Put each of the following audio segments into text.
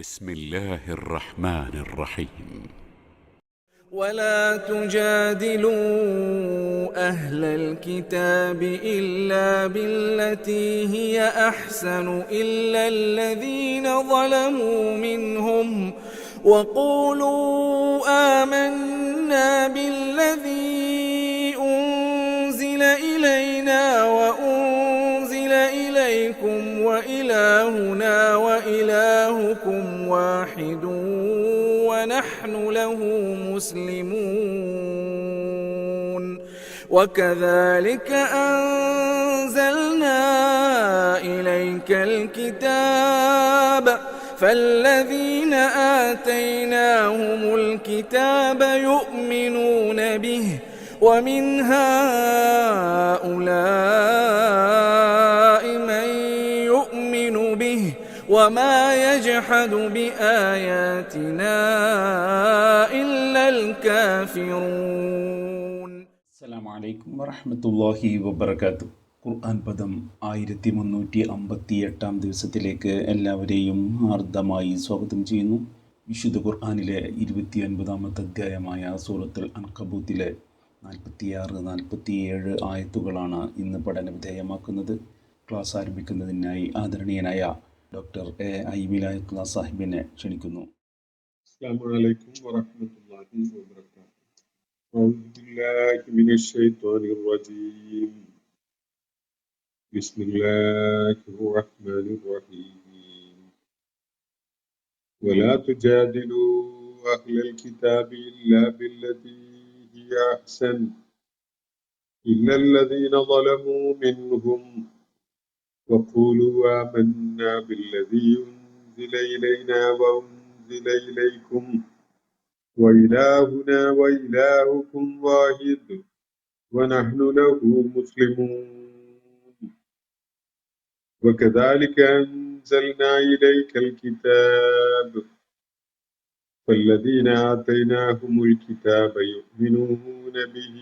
بسم الله الرحمن الرحيم. ولا تجادلوا أهل الكتاب إلا بالتي هي أحسن إلا الذين ظلموا منهم وقولوا آمنا بالذي أنزل إلينا وأنزل إليكم وإلهنا وإلهكم واحد ونحن له مسلمون وكذلك أنزلنا إليك الكتاب فالذين آتيناهم الكتاب يؤمنون به ومن هؤلاء من يؤمن به وما يجحد بآياتنا إلا الكافرون. السلام عليكم ورحمة الله وبركاته. ഖുർആൻ പദം 1358 ദിവസത്തിലേക്ക് എല്ലാവരെയും ഹാർദമായി സ്വാഗതം ചെയ്യുന്നു. വിശുദ്ധ ഖുർആനിലെ 29ാമത്തെ അധ്യായമായ സൂറത്തുൽ അൻകബൂത്തിലെ 46-47 ആയത്തുകളാണ് ഇന്ന് പഠന വിധേയമാക്കുന്നത്. ക്ലാസ് ആരംഭിക്കുന്നതിനായി ആദരണീയനായ ഡോക്ടർ ഐ വിലായത്തുള്ള സാഹിബിനെ ക്ഷണിക്കുന്നു. അസ്സലാമു അലൈക്കും വറഹ്മത്തുള്ളാഹി വബറകാതുഹു. അഊദു ബില്ലാഹി മിനശ് ശൈത്വാനിർ റജീം. ബിസ്മില്ലാഹിർ റഹ്മാനിർ റഹീം. വലാ തുജാദിലു അഹ്ലൽ കിതാബി ഇല്ലാ ബില്ലതി ഹിയ അഹ്സൻ ഇല്ലല്ലദീന ളലമൂ മിൻഹും وقولوا آمنا بالذي أنزل إلينا وأنزل إليكم وإلهنا وإلهكم واحد ونحن له مسلمون وكذلك أنزلنا إليك الكتاب فالذين آتيناهم الكتاب يؤمنون به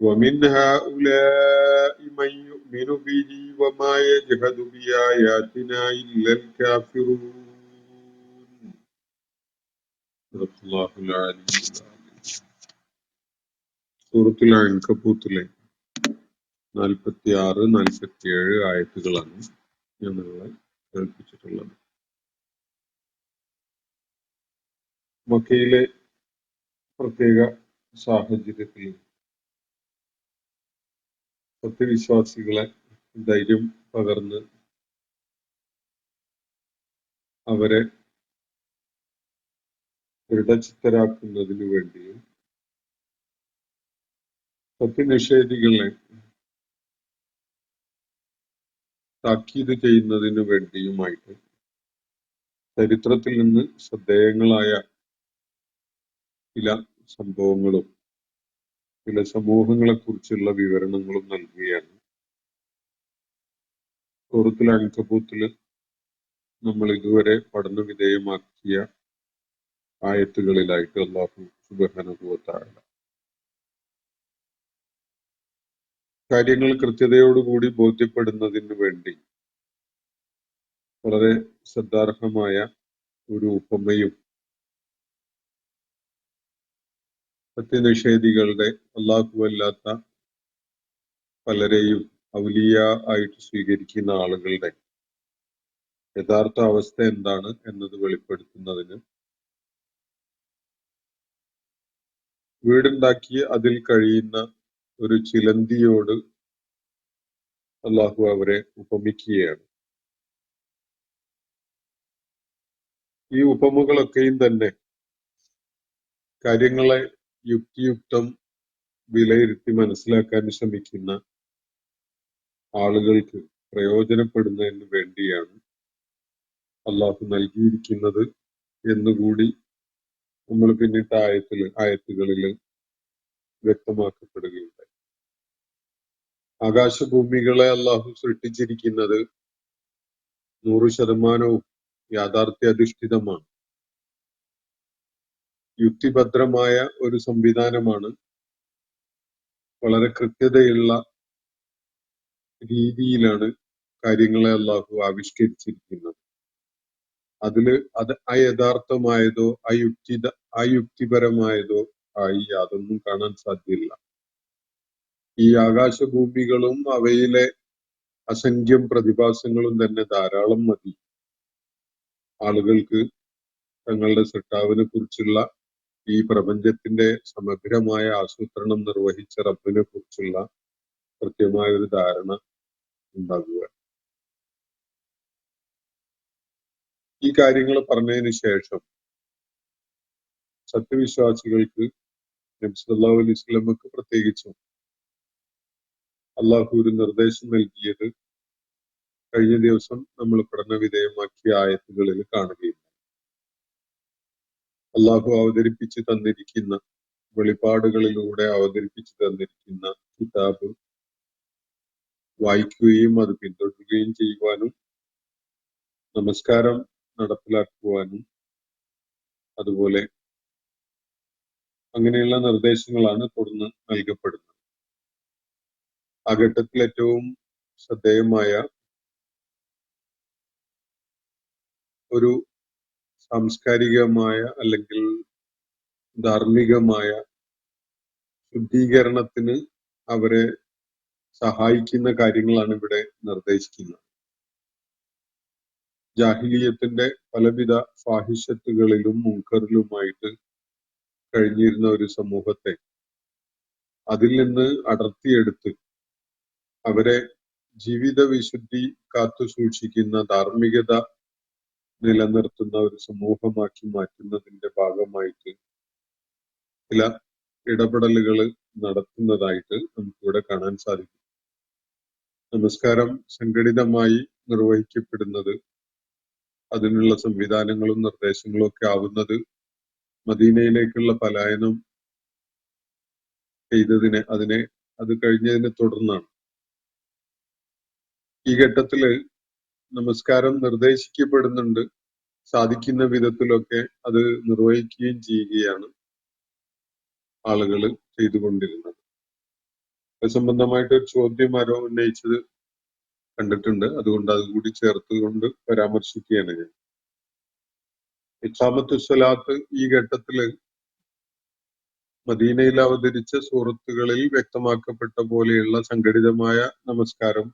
ومن هؤلاء من يؤمن به وما يجحد بآياتنا إلا الكافرون. صدق الله العلي العظيم. സൂറത്തുൽ അൻകബൂത്തിലെ 46-47 ആയത്തുകളാണ് ഞാൻ നിങ്ങളെ കേൾപ്പിച്ചിട്ടുള്ളത്. മക്കയിലെ പ്രത്യേക സാഹചര്യത്തിൽ സത്യവിശ്വാസികളെ ധൈര്യം പകർന്ന് അവരെ ദൃഢചിത്തരാക്കുന്നതിനു വേണ്ടിയും സത്യനിഷേധികളെ താക്കീത് ചെയ്യുന്നതിനു വേണ്ടിയുമായിട്ട് ചരിത്രത്തിൽ നിന്ന് ശ്രദ്ധേയങ്ങളായ ചില സംഭവങ്ങളും ചില സമൂഹങ്ങളെ കുറിച്ചുള്ള വിവരണങ്ങളും നൽകുകയാണ്. സൂറത്തുൽ അൻകബൂത്തില് നമ്മൾ ഇതുവരെ പഠന വിധേയമാക്കിയ ആയത്തുകളിലായിട്ട് അല്ലാഹു സുബ്ഹാനഹു വ തആല കാര്യങ്ങൾ കൃത്യതയോടുകൂടി ബോധ്യപ്പെടുന്നതിന് വേണ്ടി വളരെ ശ്രദ്ധാർഹമായ ഒരു ഉപമയും സത്യനിഷേധികളുടെ അല്ലാഹുവല്ലാത്ത പലരെയും ഔലിയ ആയിട്ട് സ്വീകരിക്കുന്ന ആളുകളുടെ യഥാർത്ഥ അവസ്ഥ എന്താണ് എന്നത് വെളിപ്പെടുത്തുന്നതിന് വീടുണ്ടാക്കി അതിൽ കഴിയുന്ന ഒരു ചിലന്തിയോട് അല്ലാഹു അവരെ ഉപമിക്കുകയാണ്. ഈ ഉപമകളൊക്കെയും തന്നെ കാര്യങ്ങളെ യുക്തിയുക്തം വിലയിരുത്തി മനസ്സിലാക്കാൻ ശ്രമിക്കുന്ന ആളുകൾക്ക് പ്രയോജനപ്പെടുന്നതിന് വേണ്ടിയാണ് അല്ലാഹു നൽകിയിരിക്കുന്നത് എന്നുകൂടി നമ്മൾ പിന്നിട്ട ആയത്തുകളിൽ വ്യക്തമാക്കപ്പെടുകയുണ്ടായി. ആകാശഭൂമികളെ അല്ലാഹു സൃഷ്ടിച്ചിരിക്കുന്നത് 100% യാഥാർത്ഥ്യാധിഷ്ഠിതമാണ്. യുക്തിഭദ്രമായ ഒരു സംവിധാനമാണ്. വളരെ കൃത്യതയുള്ള രീതിയിലാണ് കാര്യങ്ങളെ അല്ലാഹു ആവിഷ്കരിച്ചിരിക്കുന്നത്. അത് അയഥാർത്ഥമായതോ അയുക്തിപരമായതോ ആയി യാതൊന്നും കാണാൻ സാധ്യമല്ല. ഈ ആകാശഭൂമികളും അവയിലെ അസംഖ്യം പ്രതിഭാസങ്ങളും തന്നെ ധാരാളം മതി ആളുകൾക്ക് തങ്ങളുടെ സൃഷ്ടാവിനെ കുറിച്ചുള്ള, ഈ പ്രപഞ്ചത്തിന്റെ സമഗ്രമായ ആസൂത്രണം നിർവഹിച്ച റബ്ബിനെ കുറിച്ചുള്ള കൃത്യമായ ഒരു ധാരണ ഉണ്ടാകുക. ഈ കാര്യങ്ങൾ പറഞ്ഞതിന് ശേഷം സത്യവിശ്വാസികൾക്ക് നബി സല്ലല്ലാഹു അലൈഹി വസല്ലമക്ക് പ്രത്യേകിച്ചും അള്ളാഹു ഒരു നിർദ്ദേശം നൽകിയത് കഴിഞ്ഞ ദിവസം നമ്മൾ പഠന വിധേയമാക്കിയ ആയത്തുകളിൽ കാണുകയും അള്ളാഹു അവതരിപ്പിച്ചു തന്നിരിക്കുന്ന, വെളിപാടുകളിലൂടെ അവതരിപ്പിച്ചു തന്നിരിക്കുന്ന കിതാബ് വായിക്കുകയും അത് പിന്തുടരുകയും ചെയ്യുവാനും നമസ്കാരം നടപ്പിലാക്കുവാനും അതുപോലെ അങ്ങനെയുള്ള നിർദ്ദേശങ്ങളാണ് തുടർന്ന് നൽകപ്പെടുന്നത്. ആ ഘട്ടത്തിൽ ഏറ്റവും ശ്രദ്ധേയമായ ഒരു സാംസ്കാരികമായ അല്ലെങ്കിൽ ധാർമ്മികമായ ശുദ്ധീകരണത്തിന് അവരെ സഹായിക്കുന്ന കാര്യങ്ങളാണ് ഇവിടെ നിർദ്ദേശിക്കുന്നത്. ജാഹിലിയത്തിന്റെ പലവിധ ഫാഹിഷത്തുകളിലും മുൻകറിലുമായിട്ട് കഴിഞ്ഞിരുന്ന ഒരു സമൂഹത്തെ അതിൽ നിന്ന് അടർത്തിയെടുത്ത് അവരെ ജീവിത വിശുദ്ധി കാത്തു സൂക്ഷിക്കുന്ന, ധാർമ്മികത നിലനിർത്തുന്ന ഒരു സമൂഹമാക്കി മാറ്റുന്നതിന്റെ ഭാഗമായിട്ട് ചില ഇടപെടലുകൾ നടത്തുന്നതായിട്ട് നമുക്കിവിടെ കാണാൻ സാധിക്കും. നമസ്കാരം സംഘടിതമായി നിർവഹിക്കപ്പെടുന്നത്, അതിനുള്ള സംവിധാനങ്ങളും നിർദ്ദേശങ്ങളും ഒക്കെ ആവുന്നത് മദീനയിലേക്കുള്ള പലായനം അത് കഴിഞ്ഞതിനെ തുടർന്നാണ്. ഈ ഘട്ടത്തില് നമസ്കാരം നിർദ്ദേശിക്കപ്പെടുന്നുണ്ട്, സാധിക്കുന്ന വിധത്തിലൊക്കെ അത് നിർവഹിക്കുകയും ചെയ്യുകയാണ് ആളുകൾ ചെയ്തുകൊണ്ടിരുന്നത്. അത് സംബന്ധമായിട്ട് ഒരു ചോദ്യം ആരോ ഉന്നയിച്ചത് കണ്ടിട്ടുണ്ട്, അതുകൊണ്ട് അതുകൂടി ചേർത്തുകൊണ്ട് പരാമർശിക്കുകയാണ് ഞാൻ. ഇഖാമത്തു സ്വലാത്ത് ഈ ഘട്ടത്തില് മദീനയിൽ അവതരിച്ച സൂറത്തുകളിൽ വ്യക്തമാക്കപ്പെട്ട പോലെയുള്ള സംഘടിതമായ നമസ്കാരം,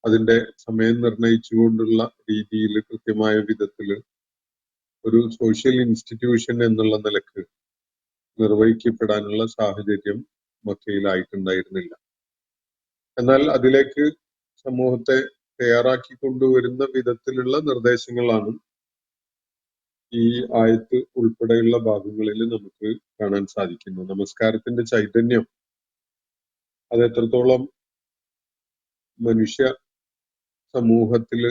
അതിന്റെ സമയം നിർണയിച്ചുകൊണ്ടുള്ള രീതിയിൽ കൃത്യമായ വിധത്തില് ഒരു സോഷ്യൽ ഇൻസ്റ്റിറ്റ്യൂഷൻ എന്നുള്ള നിലക്ക് നിർവഹിക്കപ്പെടാനുള്ള സാഹചര്യം മക്കയിലായിട്ടുണ്ടായിരുന്നില്ല. എന്നാൽ അതിലേക്ക് സമൂഹത്തെ തയ്യാറാക്കി കൊണ്ടുവരുന്ന വിധത്തിലുള്ള നിർദ്ദേശങ്ങളാണ് ഈ ആയത്ത് ഉൾപ്പെടെയുള്ള ഭാഗങ്ങളിൽ നമുക്ക് കാണാൻ സാധിക്കുന്നു. നമസ്കാരത്തിന്റെ ചൈതന്യം അത് എത്രത്തോളം മനുഷ്യ സമൂഹത്തില്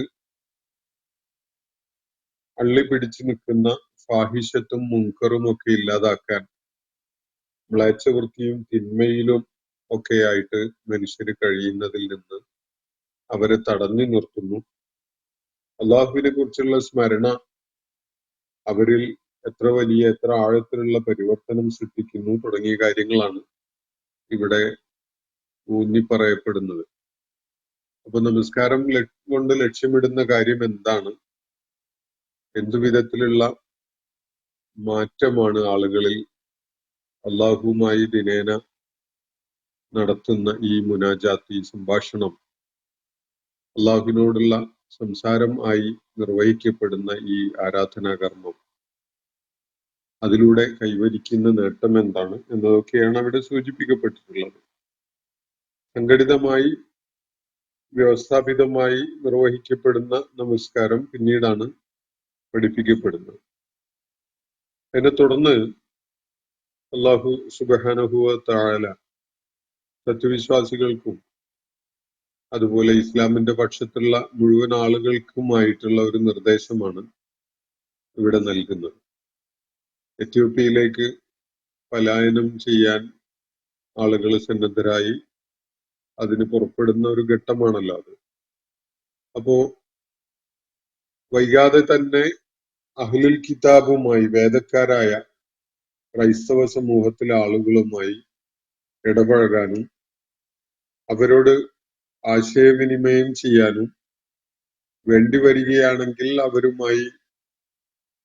അള്ളിപ്പിടിച്ചു നിൽക്കുന്ന ഫാഹിഷത്തും മുൻകറും ഒക്കെ ഇല്ലാതാക്കാൻ, മ്ലേച്ഛവൃത്തിയും തിന്മയിലും ഒക്കെയായിട്ട് മനുഷ്യര് കഴിയുന്നതിൽ നിന്ന് അവരെ തടഞ്ഞു നിർത്തുന്നു. അള്ളാഹുവിനെ കുറിച്ചുള്ള സ്മരണ അവരിൽ എത്ര ആഴത്തിലുള്ള പരിവർത്തനം സൃഷ്ടിക്കുന്നു തുടങ്ങിയ കാര്യങ്ങളാണ് ഇവിടെ ഊന്നി പറയപ്പെടുന്നത്. അപ്പൊ നമസ്കാരം കൊണ്ട് ലക്ഷ്യമിടുന്ന കാര്യം എന്താണ്? എന്തു വിധത്തിലുള്ള മാറ്റമാണ് ആളുകളിൽ അള്ളാഹുവുമായി ദിനേന നടത്തുന്ന ഈ മുനാജാത്ത്, ഈ സംഭാഷണം, അള്ളാഹുവിനോടുള്ള സംസാരം ആയി നിർവഹിക്കപ്പെടുന്ന ഈ ആരാധനാകർമ്മം, അതിലൂടെ കൈവരിക്കുന്ന നേട്ടം എന്താണ് എന്നതൊക്കെയാണ് അവിടെ സൂചിപ്പിക്കപ്പെട്ടിട്ടുള്ളത്. സംഘടിതമായി വ്യവസ്ഥാപിതമായി നിർവഹിക്കപ്പെടുന്ന നമസ്കാരം പിന്നീടാണ് പഠിപ്പിക്കപ്പെടുന്നത്. അതിനെ തുടർന്ന് അല്ലാഹു സുബ്ഹാനഹു വ തആല സത്യവിശ്വാസികൾക്കും അതുപോലെ ഇസ്ലാമിന്റെ പക്ഷത്തുള്ള മുഴുവൻ ആളുകൾക്കുമായിട്ടുള്ള ഒരു നിർദ്ദേശമാണ് ഇവിടെ നൽകുന്നത്. എത്യോപ്യയിലേക്ക് പലായനം ചെയ്യാൻ ആളുകൾ സന്നദ്ധരായി അതിന് പുറപ്പെടുന്ന ഒരു ഘട്ടമാണല്ലോ അത്. അപ്പോ വൈകാതെ തന്നെ അഹ്ലുൽ കിതാബുമായി, വേദക്കാരായ ക്രൈസ്തവ സമൂഹത്തിലെ ആളുകളുമായി ഇടപഴകാനും അവരോട് ആശയവിനിമയം ചെയ്യാനും വേണ്ടി വരികയാണെങ്കിൽ അവരുമായി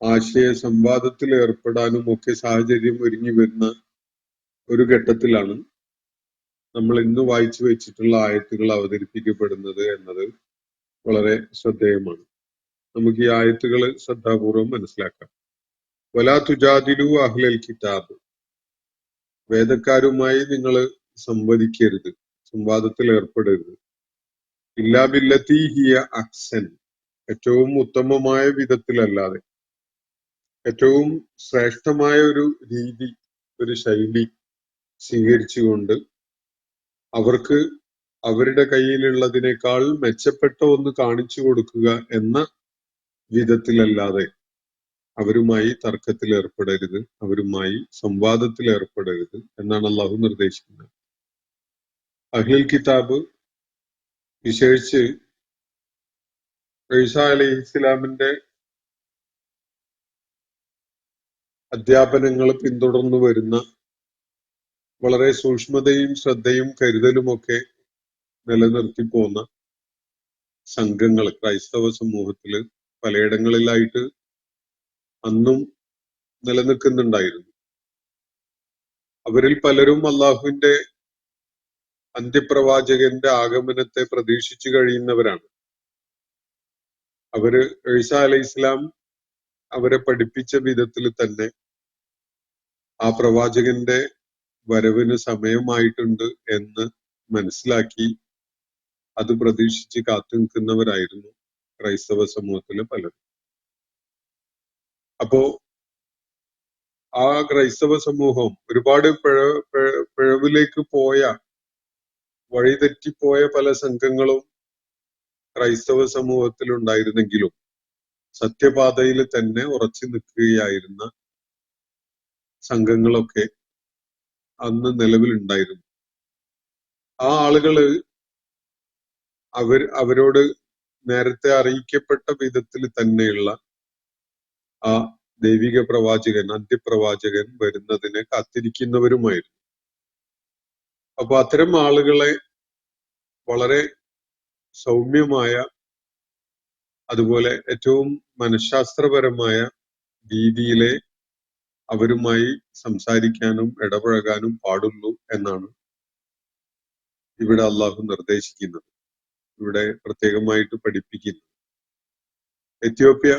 ആശയ സംവാദത്തിൽ ഏർപ്പെടാനും ഒക്കെ സാഹചര്യം ഒരുങ്ങി വരുന്ന ഒരു ഘട്ടത്തിലാണ് നമ്മൾ ഇന്ന് വായിച്ചു വെച്ചിട്ടുള്ള ആയത്തുകൾ അവതരിപ്പിക്കപ്പെടുന്നത് എന്നത് വളരെ ശ്രദ്ധേയമാണ്. നമുക്ക് ഈ ആയത്തുകൾ ശ്രദ്ധാപൂർവം മനസ്സിലാക്കാം. വലാ തുജാദിലു അഹ്ലൽ കിതാബ്, വേദക്കാരുമായി നിങ്ങൾ സംവദിക്കരുത്, സംവാദത്തിൽ ഏർപ്പെടരുത്. ഇല്ലാ ബില്ലത്തി ഹിയ അഹ്സൻ, ഏറ്റവും ഉത്തമമായ വിധത്തിലല്ലാതെ, ഏറ്റവും ശ്രേഷ്ഠമായ ഒരു രീതി, ഒരു ശൈലി സ്വീകരിച്ചുകൊണ്ട് അവർക്ക് അവരുടെ കയ്യിലുള്ളതിനേക്കാൾ മെച്ചപ്പെട്ട ഒന്ന് കാണിച്ചു കൊടുക്കുക എന്ന വിധത്തിലല്ലാതെ അവരുമായി തർക്കത്തിൽ ഏർപ്പെടരുത്, അവരുമായി സംവാദത്തിൽ ഏർപ്പെടരുത് എന്നാണ് അള്ളാഹു നിർദ്ദേശിക്കുന്നത്. അഹ്ലുൽ കിതാബ്, വിശേഷിച്ച് ഈസാ അലൈഹി ഇസ്ലാമിന്റെ അധ്യാപനങ്ങൾ പിന്തുടർന്നു വരുന്ന, വളരെ സൂക്ഷ്മതയും ശ്രദ്ധയും കരുതലുമൊക്കെ നിലനിർത്തി പോന്ന സംഘങ്ങൾ ക്രൈസ്തവ സമൂഹത്തില് പലയിടങ്ങളിലായിട്ട് അന്നും നിലനിൽക്കുന്നുണ്ടായിരുന്നു. അവരിൽ പലരും അള്ളാഹുവിന്റെ അന്ത്യപ്രവാചകന്റെ ആഗമനത്തെ പ്രതീക്ഷിച്ചു കഴിയുന്നവരാണ്. അവര് ഈസാ അലൈഹി ഇസ്ലാം അവരെ പഠിപ്പിച്ച വിധത്തിൽ തന്നെ ആ പ്രവാചകന്റെ വരവിന് സമയമായിട്ടുണ്ട് എന്ന് മനസ്സിലാക്കി അത് പ്രതീക്ഷിച്ച് കാത്തു നിൽക്കുന്നവരായിരുന്നു ക്രൈസ്തവ സമൂഹത്തിലെ പലരും. അപ്പോ ആ ക്രൈസ്തവ സമൂഹം ഒരുപാട് പിഴവിലേക്ക് പോയ, വഴിതെറ്റിപ്പോയ പല സംഘങ്ങളും ക്രൈസ്തവ സമൂഹത്തിൽ ഉണ്ടായിരുന്നെങ്കിലും സത്യപാതയിൽ തന്നെ ഉറച്ചു നിൽക്കുകയായിരുന്ന സംഘങ്ങളൊക്കെ അന്ന് നിലവിലുണ്ടായിരുന്നു. ആ ആളുകള് അവരോട് നേരത്തെ അറിയിക്കപ്പെട്ട വിധത്തിൽ തന്നെയുള്ള ആ ദൈവിക പ്രവാചകൻ, അന്ത്യപ്രവാചകൻ വരുന്നതിനെ കാത്തിരിക്കുന്നവരുമായിരുന്നു. അപ്പൊ അത്തരം ആളുകളെ വളരെ സൗമ്യമായ, അതുപോലെ ഏറ്റവും മനഃശാസ്ത്രപരമായ രീതിയിലെ അവരുമായി സംസാരിക്കാനും ഇടപഴകാനും പാടുള്ളൂ എന്നാണ് ഇവിടെ അള്ളാഹു നിർദ്ദേശിക്കുന്നത്, ഇവിടെ പ്രത്യേകമായിട്ട് പഠിപ്പിക്കുന്നത്. എത്യോപ്യ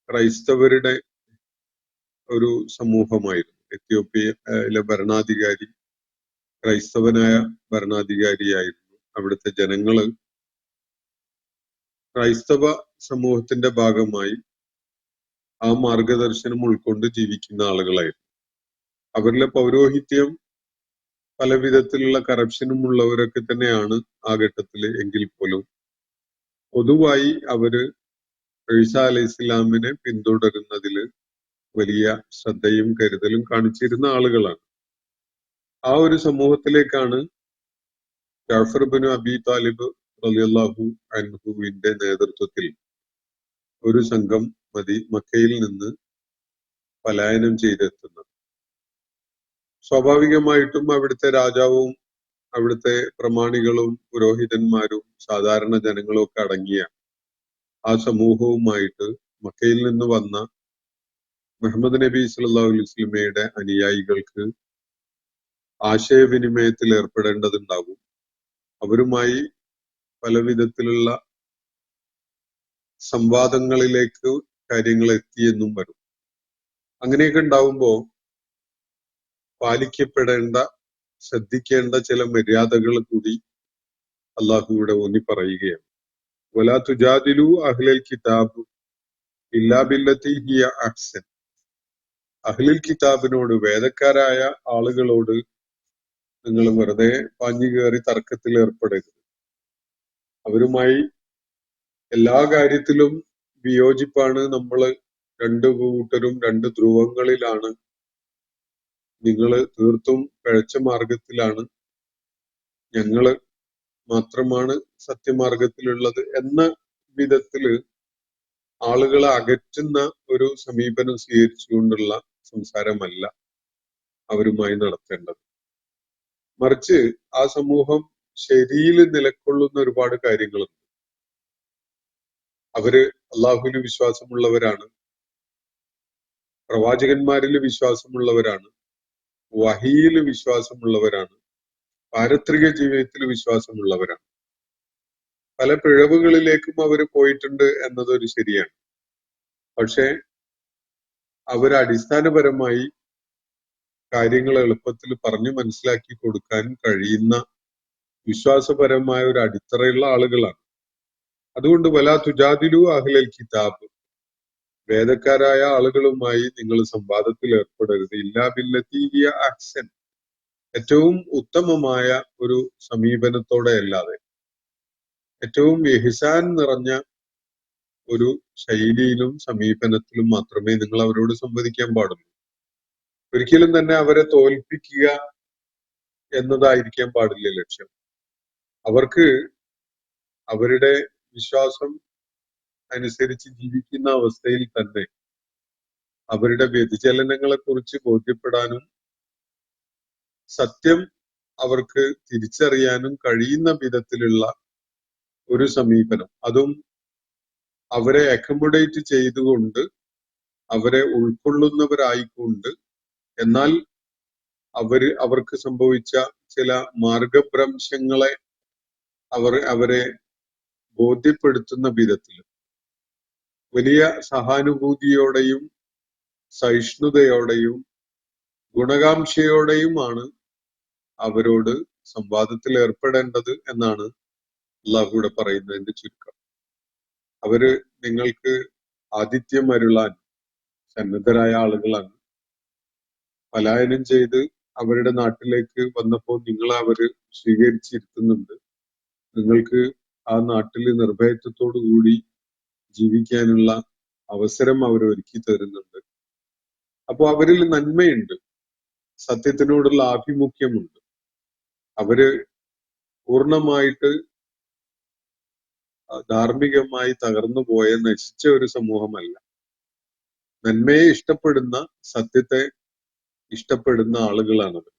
ക്രൈസ്തവരുടെ ഒരു സമൂഹമായിരുന്നു. എത്യോപ്യയിലെ ഭരണാധികാരി ക്രൈസ്തവനായ ഭരണാധികാരിയായിരുന്നു. അവിടുത്തെ ജനങ്ങള് ക്രൈസ്തവ സമൂഹത്തിന്റെ ഭാഗമായി ആ മാർഗദർശനം ഉൾക്കൊണ്ട് ജീവിക്കുന്ന ആളുകളായിരുന്നു. അവരിലെ പൗരോഹിത്യം പല വിധത്തിലുള്ള കറപ്ഷനും ഉള്ളവരൊക്കെ തന്നെയാണ് ആ ഘട്ടത്തില്. എങ്കിൽ പോലും പൊതുവായി അവര് ഈസാ അലൈഹി ഇസ്ലാമിനെ പിന്തുടരുന്നതില് വലിയ ശ്രദ്ധയും കരുതലും കാണിച്ചിരുന്ന ആളുകളാണ്. ആ ഒരു സമൂഹത്തിലേക്കാണ് ജഅഫർ ഇബ്നു അബി താലിബ് റളിയല്ലാഹു അൻഹുവിന്റെ നേതൃത്വത്തിൽ ഒരു സംഘം മക്കയിൽ നിന്ന് പലായനം ചെയ്തെത്തുന്നത്. സ്വാഭാവികമായിട്ടും അവിടുത്തെ രാജാവും അവിടുത്തെ പ്രമാണികളും പുരോഹിതന്മാരും സാധാരണ ജനങ്ങളും ഒക്കെ അടങ്ങിയ ആ സമൂഹവുമായിട്ട് മക്കയിൽ നിന്ന് വന്ന മുഹമ്മദ് നബി സല്ലല്ലാഹു അലൈഹി വസല്ലമയുടെ അനുയായികൾക്ക് ആശയവിനിമയത്തിൽ ഏർപ്പെടേണ്ടതുണ്ടാകും. അവരുമായി പല വിധത്തിലുള്ള സംവാദങ്ങളിലേക്ക് കാര്യങ്ങൾ എത്തിയെന്നും വരും. അങ്ങനെയൊക്കെ ഉണ്ടാവുമ്പോ പാലിക്കപ്പെടേണ്ട, ശ്രദ്ധിക്കേണ്ട ചില മര്യാദകൾ കൂടി അള്ളാഹു ഇവിടെ ഊന്നി പറയുകയാണ്. വലാ തുജാദിലു അഹ്ലൽ കിതാബ് ഇല്ലാ ബില്ലത്തി ഹിയ അഹ്സൻ. അഹ്ലുൽ കിതാബിനോട്, വേദക്കാരായ ആളുകളോട് നിങ്ങൾ വെറുതെ പാഞ്ഞു കയറി തർക്കത്തിൽ ഏർപ്പെടരുത്. അവരുമായി എല്ലാ കാര്യത്തിലും വിയോജിപ്പാണ്. നമ്മള് രണ്ടു കൂട്ടരും രണ്ട് ധ്രുവങ്ങളിലാണ്, നിങ്ങള് തീർത്തും പിഴച്ച മാർഗത്തിലാണ്, ഞങ്ങള് മാത്രമാണ് സത്യമാർഗത്തിലുള്ളത് എന്ന വിധത്തില് ആളുകളെ അകറ്റുന്ന ഒരു സമീപനം സ്വീകരിച്ചുകൊണ്ടുള്ള സംസാരമല്ല അവരുമായി നടത്തേണ്ടത്. മറിച്ച് ആ സമൂഹം ശരിയിൽ നിലകൊള്ളുന്ന ഒരുപാട് കാര്യങ്ങളുണ്ട്. അവര് അള്ളാഹുവിൽ വിശ്വാസമുള്ളവരാണ്, പ്രവാചകന്മാരിൽ വിശ്വാസമുള്ളവരാണ്, വഹിയിൽ വിശ്വാസമുള്ളവരാണ്, പാരത്രിക ജീവിതത്തിൽ വിശ്വാസമുള്ളവരാണ്. പല പിഴവുകളിലേക്കും അവർ പോയിട്ടുണ്ട് എന്നതൊരു ശരിയാണ്. പക്ഷെ അവർ അടിസ്ഥാനപരമായി കാര്യങ്ങൾ എളുപ്പത്തിൽ പറഞ്ഞു മനസ്സിലാക്കി കൊടുക്കാൻ കഴിയുന്ന വിശ്വാസപരമായ ഒരു അടിത്തറയുള്ള ആളുകളാണ്. അതുകൊണ്ട് വലാ തുജാദിലു അഹ്ലൽ കിതാബ്, വേദക്കാരായ ആളുകളുമായി നിങ്ങൾ സംവാദത്തിൽ ഏർപ്പെടരുത്. ഇല്ലാ ബില്ലത്തി ഹിയ അഹ്സൻ, ഏറ്റവും ഉത്തമമായ ഒരു സമീപനത്തോടെ അല്ലാതെ, ഏറ്റവും ഇഹ്സാൻ നിറഞ്ഞ ഒരു ശൈലിയിലും സമീപനത്തിലും മാത്രമേ നിങ്ങൾ അവരോട് സംവദിക്കാൻ പാടുള്ളൂ. ഒരിക്കലും തന്നെ അവരെ തോൽപ്പിക്കുക എന്നതായിരിക്കാൻ പാടില്ല ലക്ഷ്യം. അവർക്ക് അവരുടെ വിശ്വാസം അനുസരിച്ച് ജീവിക്കുന്ന അവസ്ഥയിൽ തന്നെ അവരുടെ വ്യതിചലനങ്ങളെ കുറിച്ച് ബോധ്യപ്പെടാനും സത്യം അവർക്ക് തിരിച്ചറിയാനും കഴിയുന്ന വിധത്തിലുള്ള ഒരു സമീപനം, അതും അവരെ അക്കോമഡേറ്റ് ചെയ്തുകൊണ്ട്, അവരെ ഉൾക്കൊള്ളുന്നവരായിക്കൊണ്ട്, എന്നാൽ അവർക്ക് സംഭവിച്ച ചില മാർഗഭ്രംശങ്ങളെ അവരെ ബോധ്യപ്പെടുത്തുന്ന വിധത്തിൽ വലിയ സഹാനുഭൂതിയോടെയും സഹിഷ്ണുതയോടെയും ഗുണകാംക്ഷയോടെയുമാണ് അവരോട് സംവാദത്തിൽ ഏർപ്പെടേണ്ടത് എന്നാണ് അള്ളാഹുവിടെ പറയുന്നതിന്റെ ചുരുക്കം. അവര് നിങ്ങൾക്ക് ആതിഥ്യം അരുളാൻ സന്നദ്ധരായ ആളുകളാണ്. പലായനം ചെയ്ത് അവരുടെ നാട്ടിലേക്ക് വന്നപ്പോൾ നിങ്ങളെ അവര് സ്വീകരിച്ചിരുത്തുന്നുണ്ട്. നിങ്ങൾക്ക് ആ നാട്ടിൽ നിർഭയത്വത്തോടു കൂടി ജീവിക്കാനുള്ള അവസരം അവർ ഒരുക്കി തരുന്നുണ്ട്. അപ്പൊ അവരിൽ നന്മയുണ്ട്, സത്യത്തിനോടുള്ള ആഭിമുഖ്യമുണ്ട്. അവര് പൂർണ്ണമായിട്ട് ധാർമ്മികമായി തകർന്നു പോയ നശിച്ച ഒരു സമൂഹമല്ല. നന്മയെ ഇഷ്ടപ്പെടുന്ന, സത്യത്തെ ഇഷ്ടപ്പെടുന്ന ആളുകളാണത്.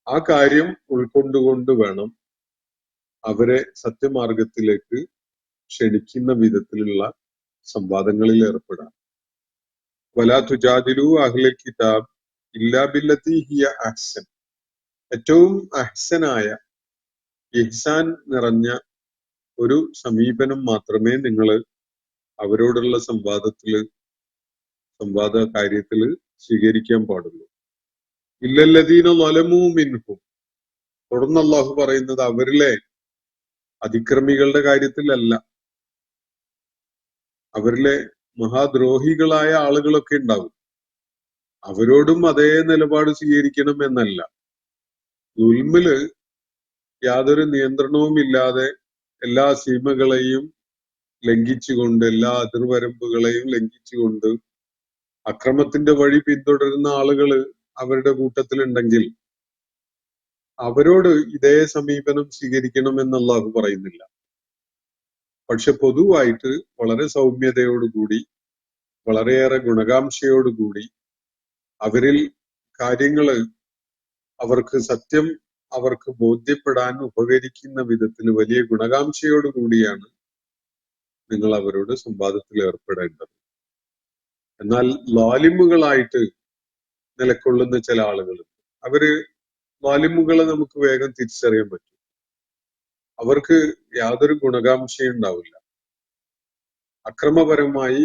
ആ കാര്യം ഉൾക്കൊണ്ടുകൊണ്ട് വേണം അവരെ സത്യമാർഗത്തിലേക്ക് ക്ഷണിക്കുന്ന വിധത്തിലുള്ള സംവാദങ്ങളിൽ ഏർപ്പെടാൻ. വലാ തുജാദിലു അഹ്ലൽ കിതാബ് ഇല്ലാ ബില്ലത്തി ഹിയ അഹ്സൻ, ഏറ്റവും അഹ്സനായ ഇഹ്സാൻ നിറഞ്ഞ ഒരു സമീപനം മാത്രമേ നിങ്ങൾ അവരോടുള്ള സംവാദ കാര്യത്തിൽ സ്വീകരിക്കാൻ പാടുള്ളൂ. ഇല്ലല്ലദീന ളലമൂ മിൻഹും, തുടർന്ന് അല്ലാഹു പറയുന്നത് അവരിലെ അതിക്രമികളുടെ കാര്യത്തിലല്ല. അവരിലെ മഹാദ്രോഹികളായ ആളുകളൊക്കെ ഉണ്ടാവും, അവരോടും അതേ നിലപാട് സ്വീകരിക്കണം എന്നല്ല. ദുൽമില് യാതൊരു നിയന്ത്രണവും ഇല്ലാതെ എല്ലാ സീമകളെയും ലംഘിച്ചുകൊണ്ട്, എല്ലാ അതിർവരമ്പുകളെയും ലംഘിച്ചുകൊണ്ട് അക്രമത്തിന്റെ വഴി പിന്തുടരുന്ന ആളുകള് അവരുടെ കൂട്ടത്തിലുണ്ടെങ്കിൽ അവരോട് ഇതേ സമീപനം സ്വീകരിക്കണം എന്ന് അല്ലാഹു പറയുന്നില്ല. പക്ഷെ പൊതുവായിട്ട് വളരെ സൗമ്യതയോടുകൂടി, വളരെയേറെ ഗുണകാംക്ഷയോടുകൂടി, അവരിൽ കാര്യങ്ങള് അവർക്ക് സത്യം അവർക്ക് ബോധ്യപ്പെടാൻ ഉപകരിക്കുന്ന വിധത്തിൽ വലിയ ഗുണകാംക്ഷയോടുകൂടിയാണ് നിങ്ങൾ അവരോട് സംവാദത്തിൽ ഏർപ്പെടേണ്ടത്. എന്നാൽ ലാലിമുകളായിട്ട് നിലകൊള്ളുന്ന ചില ആളുകളുണ്ട്. അവര് ലാലിമുകളെ നമുക്ക് വേഗം തിരിച്ചറിയാൻ പറ്റും. അവർക്ക് യാതൊരു ഗുണകാംക്ഷയും ഉണ്ടാവില്ല. അക്രമപരമായി